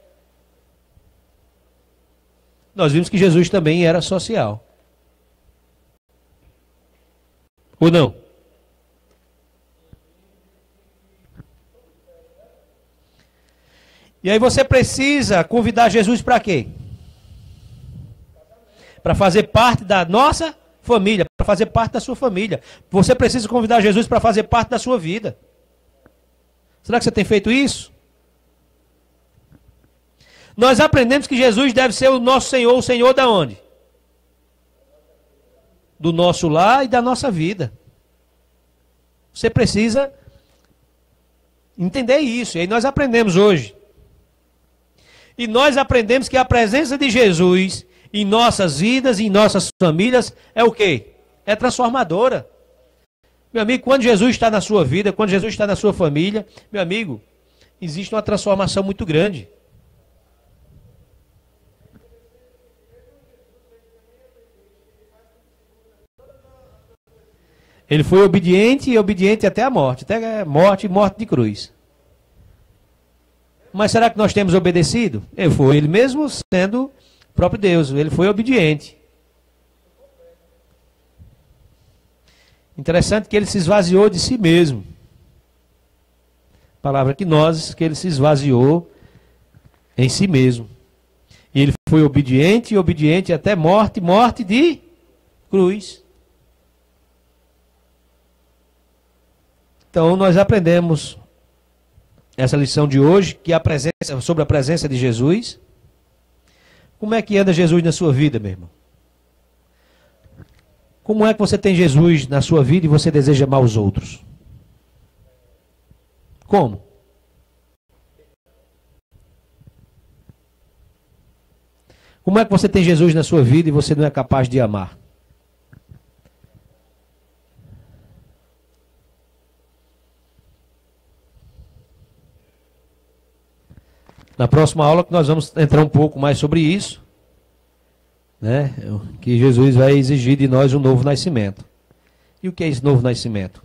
Speaker 1: Nós vimos que Jesus também era social. Ou não? E aí você precisa convidar Jesus para quê? Para fazer parte da nossa família, para fazer parte da sua família. Você precisa convidar Jesus para fazer parte da sua vida. Será que você tem feito isso? Nós aprendemos que Jesus deve ser o nosso Senhor, o Senhor da onde? Do nosso lar e da nossa vida. Você precisa entender isso. E aí nós aprendemos hoje. E nós aprendemos que a presença de Jesus em nossas vidas, em nossas famílias, é o quê? É transformadora. Meu amigo, quando Jesus está na sua vida, quando Jesus está na sua família, meu amigo, existe uma transformação muito grande. Ele foi obediente e obediente até a morte, até a morte e morte de cruz. Mas será que nós temos obedecido? Ele foi, ele mesmo sendo o próprio Deus, ele foi obediente. Interessante que ele se esvaziou de si mesmo. Palavra que ele se esvaziou em si mesmo. E ele foi obediente e obediente até morte, morte de cruz. Então nós aprendemos essa lição de hoje, que sobre a presença de Jesus. Como é que anda Jesus na sua vida, meu irmão? Como é que você tem Jesus na sua vida e você deseja amar os outros? Como? Como é que você tem Jesus na sua vida e você não é capaz de amar? Na próxima aula que nós vamos entrar um pouco mais sobre isso, né? Que Jesus vai exigir de nós um novo nascimento. E o que é esse novo nascimento?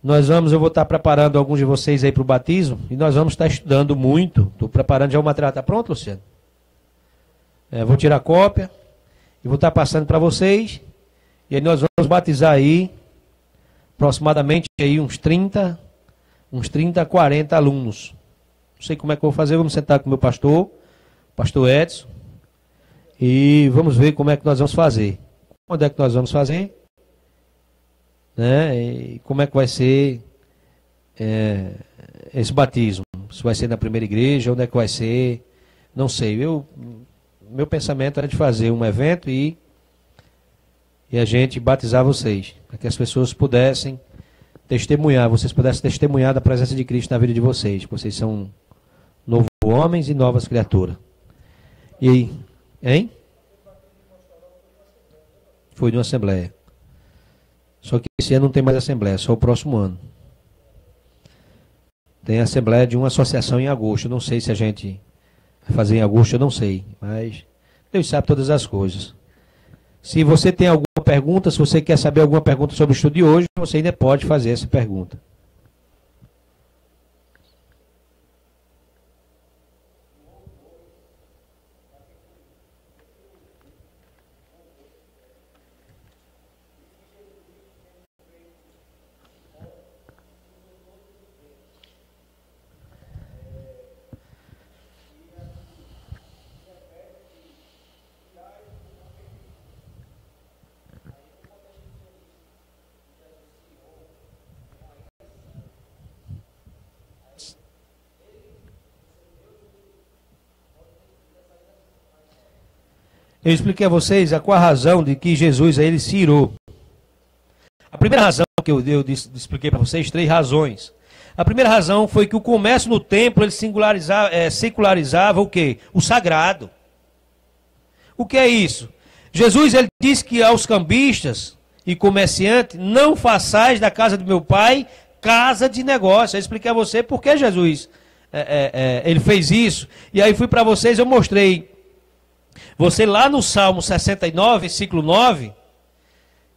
Speaker 1: Eu vou estar preparando alguns de vocês aí para o batismo, e nós vamos estar estudando muito. Estou preparando já o material. Está pronto, Luciano? Vou tirar cópia e vou estar passando para vocês. E aí nós vamos batizar aí aproximadamente aí uns 30 a 40 alunos. Não sei como é que eu vou fazer, vamos sentar com o meu pastor Edson, e vamos ver como é que nós vamos fazer. Onde é que nós vamos fazer? Né? E como é que vai ser esse batismo? Se vai ser na primeira igreja, onde é que vai ser? Não sei. Meu pensamento era de fazer um evento e a gente batizar vocês, para que as pessoas pudessem testemunhar, vocês pudessem testemunhar da presença de Cristo na vida de vocês, que vocês são novos homens e novas criaturas. E aí, hein? Foi de uma assembleia. Só que esse ano não tem mais assembleia, só o próximo ano. Tem assembleia de uma associação em agosto. Eu não sei se a gente vai fazer em agosto, eu não sei, mas Deus sabe todas as coisas. Se você tem alguma pergunta, se você quer saber alguma pergunta sobre o estudo de hoje, você ainda pode fazer essa pergunta. Eu expliquei a vocês qual a razão de que Jesus ele se irou. A primeira razão que eu expliquei para vocês, 3 razões. A primeira razão foi que o comércio no templo ele secularizava o quê? O sagrado. O que é isso? Jesus ele disse que aos cambistas e comerciantes, não façais da casa do meu pai casa de negócio. Eu expliquei a você por que Jesus ele fez isso. E aí fui para vocês, eu mostrei. Você lá no Salmo 69, versículo 9,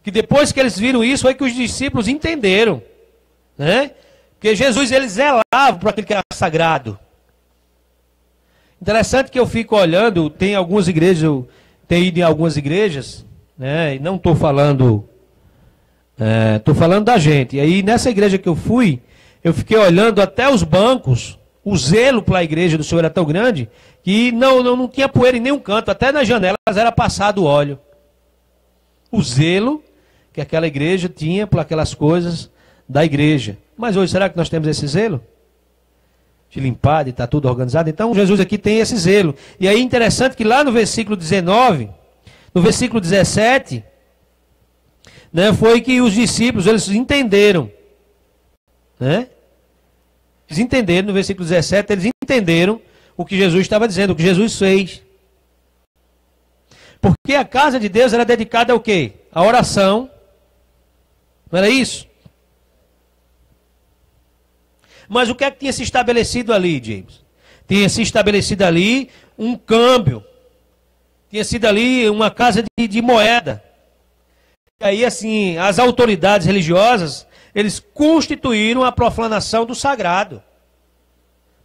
Speaker 1: que depois que eles viram isso, foi que os discípulos entenderam, né? Porque Jesus, ele zelava por aquilo que era sagrado. Interessante que eu fico olhando, tem algumas igrejas, eu tenho ido em algumas igrejas, né? E não estou falando, estou falando da gente. E aí nessa igreja que eu fui, eu fiquei olhando até os bancos, o zelo pela igreja do Senhor era tão grande, que não tinha poeira em nenhum canto, até nas janelas era passado óleo. O zelo que aquela igreja tinha por aquelas coisas da igreja. Mas hoje, será que nós temos esse zelo? De limpar, de estar tudo organizado? Então, Jesus aqui tem esse zelo. E aí, interessante que lá no versículo 19, no versículo 17, né, foi que os discípulos, eles entenderam, né? Eles entenderam, no versículo 17, eles entenderam o que Jesus estava dizendo, o que Jesus fez. Porque a casa de Deus era dedicada ao quê? À oração. Não era isso? Mas o que é que tinha se estabelecido ali, James? Tinha se estabelecido ali um câmbio. Tinha sido ali uma casa de moeda. E aí, assim, as autoridades religiosas, eles constituíram a profanação do sagrado.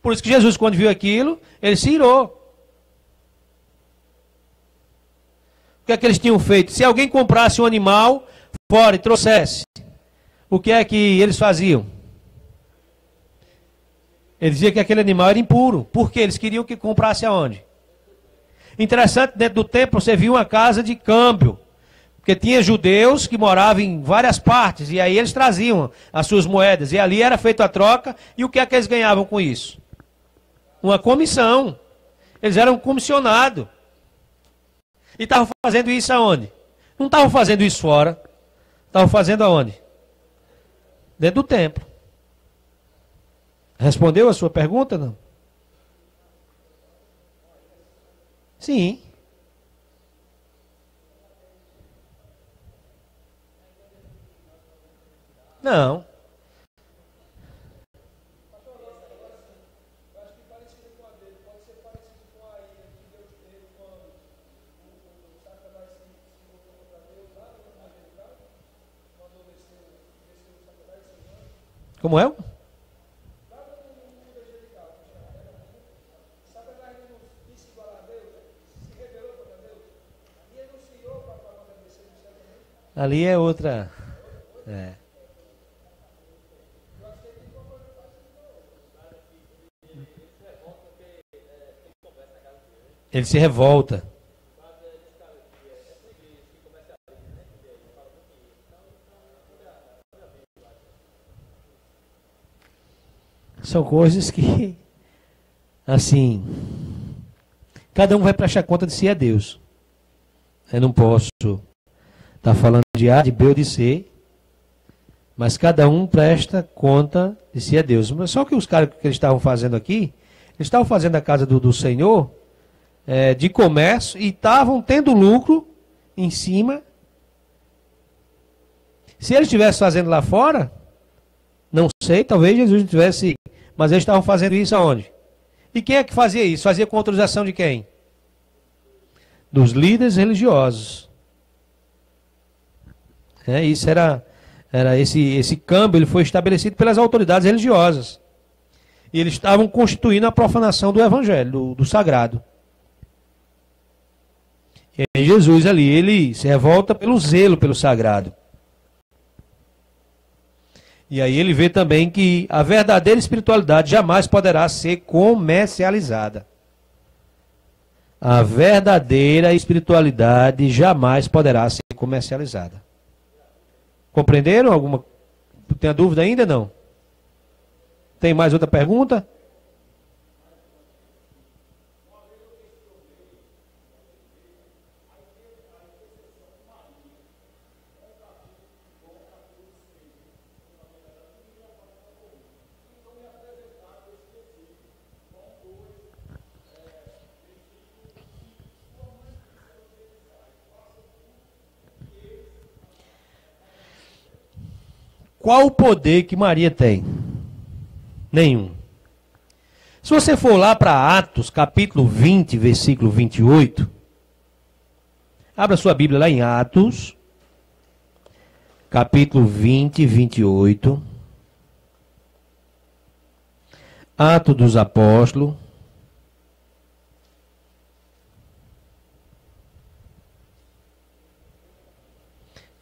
Speaker 1: Por isso que Jesus, quando viu aquilo, ele se irou. O que é que eles tinham feito? Se alguém comprasse um animal fora e trouxesse, o que é que eles faziam? Eles diziam que aquele animal era impuro. Por quê? Eles queriam que comprasse aonde? Interessante, dentro do templo você viu uma casa de câmbio. Porque tinha judeus que moravam em várias partes. E aí eles traziam as suas moedas. E ali era feita a troca. E o que é que eles ganhavam com isso? Uma comissão. Eles eram comissionados. E estavam fazendo isso aonde? Não estavam fazendo isso fora. Estavam fazendo aonde? Dentro do templo. Respondeu a sua pergunta, não? Sim. Não. Como é? Ali é outra. É. Ele se revolta. São coisas que, assim, cada um vai prestar conta de si a Deus. Eu não posso estar falando de A, de B ou de C, mas cada um presta conta de si a Deus. Mas só que os caras que eles estavam fazendo aqui, eles estavam fazendo a casa do Senhor de comércio e estavam tendo lucro em cima. Se eles estivessem fazendo lá fora, não sei, talvez Jesus não tivesse, mas eles estavam fazendo isso aonde? E quem é que fazia isso? Fazia com autorização de quem? Dos líderes religiosos. Isso era esse câmbio, ele foi estabelecido pelas autoridades religiosas. E eles estavam constituindo a profanação do evangelho, do sagrado. E aí Jesus ali, ele se revolta pelo zelo pelo sagrado. E aí ele vê também que a verdadeira espiritualidade jamais poderá ser comercializada. A verdadeira espiritualidade jamais poderá ser comercializada. Compreenderam? Tem dúvida ainda? Não? Tem mais outra pergunta? Qual o poder que Maria tem? Nenhum. Se você for lá para Atos, capítulo 20, versículo 28, abra sua Bíblia lá em Atos, capítulo 20, 28. Atos dos Apóstolos.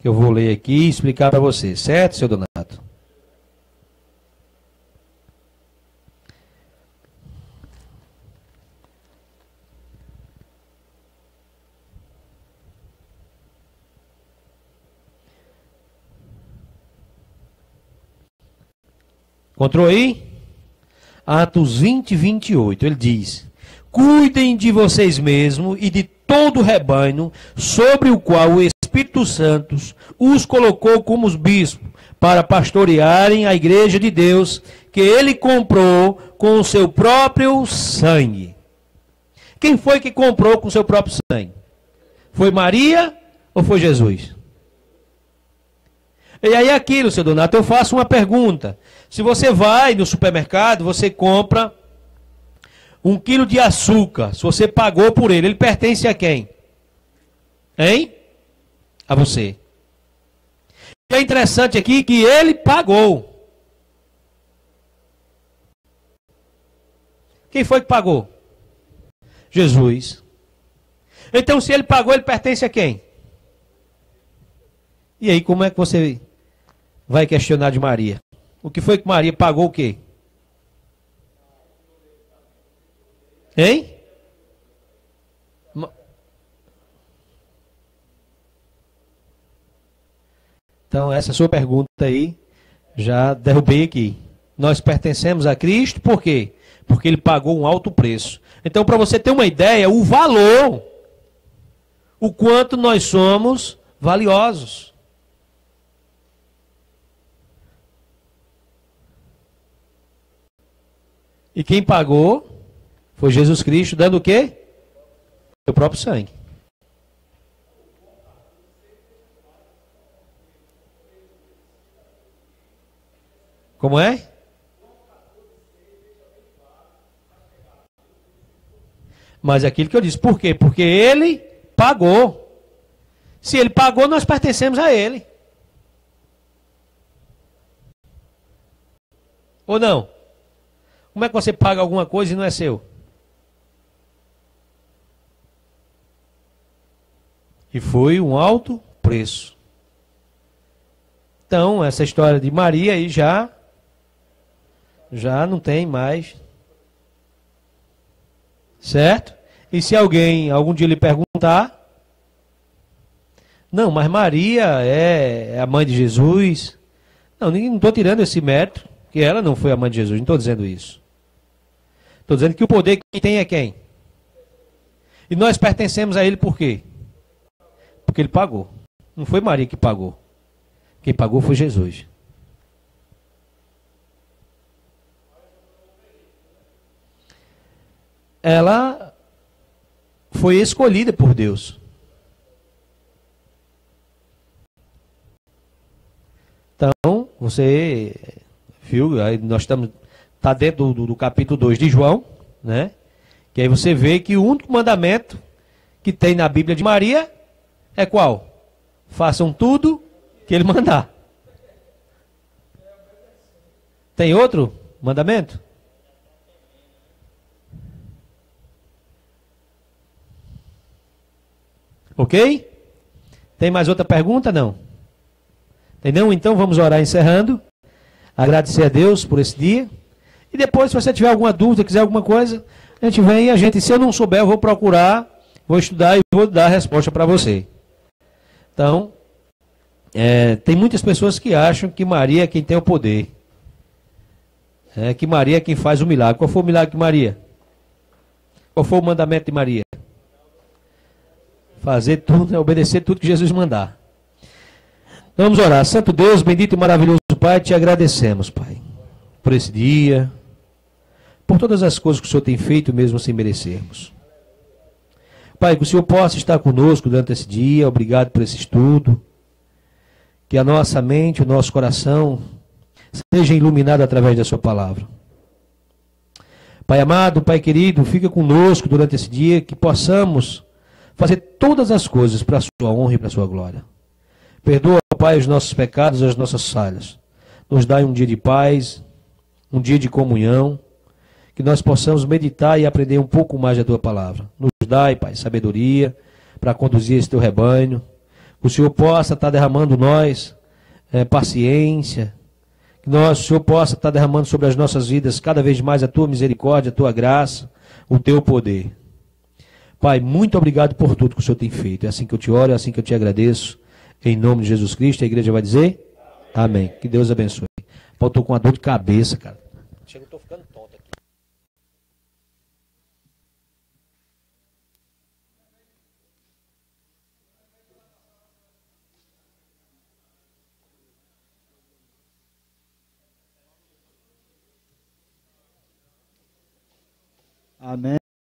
Speaker 1: Que eu vou ler aqui e explicar para você, certo, seu Donato? Encontrou aí? Atos 20, 28, ele diz: cuidem de vocês mesmos e de todo o rebanho sobre o qual o Espírito Santo os colocou como os bispos, para pastorearem a igreja de Deus, que ele comprou com o seu próprio sangue. Quem foi que comprou com o seu próprio sangue? Foi Maria ou foi Jesus? E aí aquilo, seu Donato, eu faço uma pergunta. Se você vai no supermercado, você compra 1 quilo de açúcar. Se você pagou por ele pertence a quem? Hein? A você. E é interessante aqui que ele pagou. Quem foi que pagou? Jesus. Então, se ele pagou, ele pertence a quem? E aí, como é que você vai questionar de Maria? O que foi que Maria pagou o quê? Hein? Então, essa sua pergunta aí, já derrubei aqui. Nós pertencemos a Cristo, por quê? Porque ele pagou um alto preço. Então, para você ter uma ideia, o valor, o quanto nós somos valiosos. E quem pagou foi Jesus Cristo, dando o quê? O próprio sangue. Como é? Mas aquilo que eu disse, por quê? Porque ele pagou. Se ele pagou, nós pertencemos a ele. Ou não? Como é que você paga alguma coisa e não é seu? E foi um alto preço. Então, essa história de Maria aí já não tem mais. Certo? E se alguém algum dia lhe perguntar, não, mas Maria é a mãe de Jesus. Não estou tirando esse mérito, que ela não foi a mãe de Jesus, não estou dizendo isso. Estou dizendo que o poder que tem é quem? E nós pertencemos a ele por quê? Porque ele pagou. Não foi Maria que pagou. Quem pagou foi Jesus. Ela foi escolhida por Deus. Então, você viu, aí nós estamos, está dentro do capítulo 2 de João, né? Que aí você vê que o único mandamento que tem na Bíblia de Maria é qual? Façam tudo que ele mandar. Tem outro mandamento? Ok? Tem mais outra pergunta? Não? Entendeu? Então vamos orar encerrando. Agradecer a Deus por esse dia. E depois, se você tiver alguma dúvida, quiser alguma coisa, a gente vem e a gente, se eu não souber, eu vou procurar, vou estudar e vou dar a resposta para você. Então, tem muitas pessoas que acham que Maria é quem tem o poder. Que Maria é quem faz o milagre. Qual foi o milagre de Maria? Qual foi o mandamento de Maria? Fazer tudo, obedecer tudo que Jesus mandar. Então vamos orar. Santo Deus, bendito e maravilhoso Pai, te agradecemos, Pai, por esse dia, por todas as coisas que o Senhor tem feito, mesmo sem merecermos. Pai, que o Senhor possa estar conosco durante esse dia. Obrigado por esse estudo. Que a nossa mente, o nosso coração seja iluminado através da sua palavra. Pai amado, Pai querido, fica conosco durante esse dia, que possamos fazer todas as coisas para a sua honra e para a sua glória. Perdoa, Pai, os nossos pecados e as nossas falhas. Nos dai um dia de paz, um dia de comunhão, que nós possamos meditar e aprender um pouco mais da tua palavra. Nos dai, Pai, sabedoria para conduzir esse teu rebanho. Que o Senhor possa estar derramando nós paciência. Que o Senhor possa estar derramando sobre as nossas vidas cada vez mais a tua misericórdia, a tua graça, o teu poder. Pai, muito obrigado por tudo que o Senhor tem feito. É assim que eu te oro, é assim que eu te agradeço. Em nome de Jesus Cristo, a igreja vai dizer amém. Que Deus abençoe. Eu estou com uma dor de cabeça, cara. Chega, eu estou ficando tonto aqui.
Speaker 2: Amém.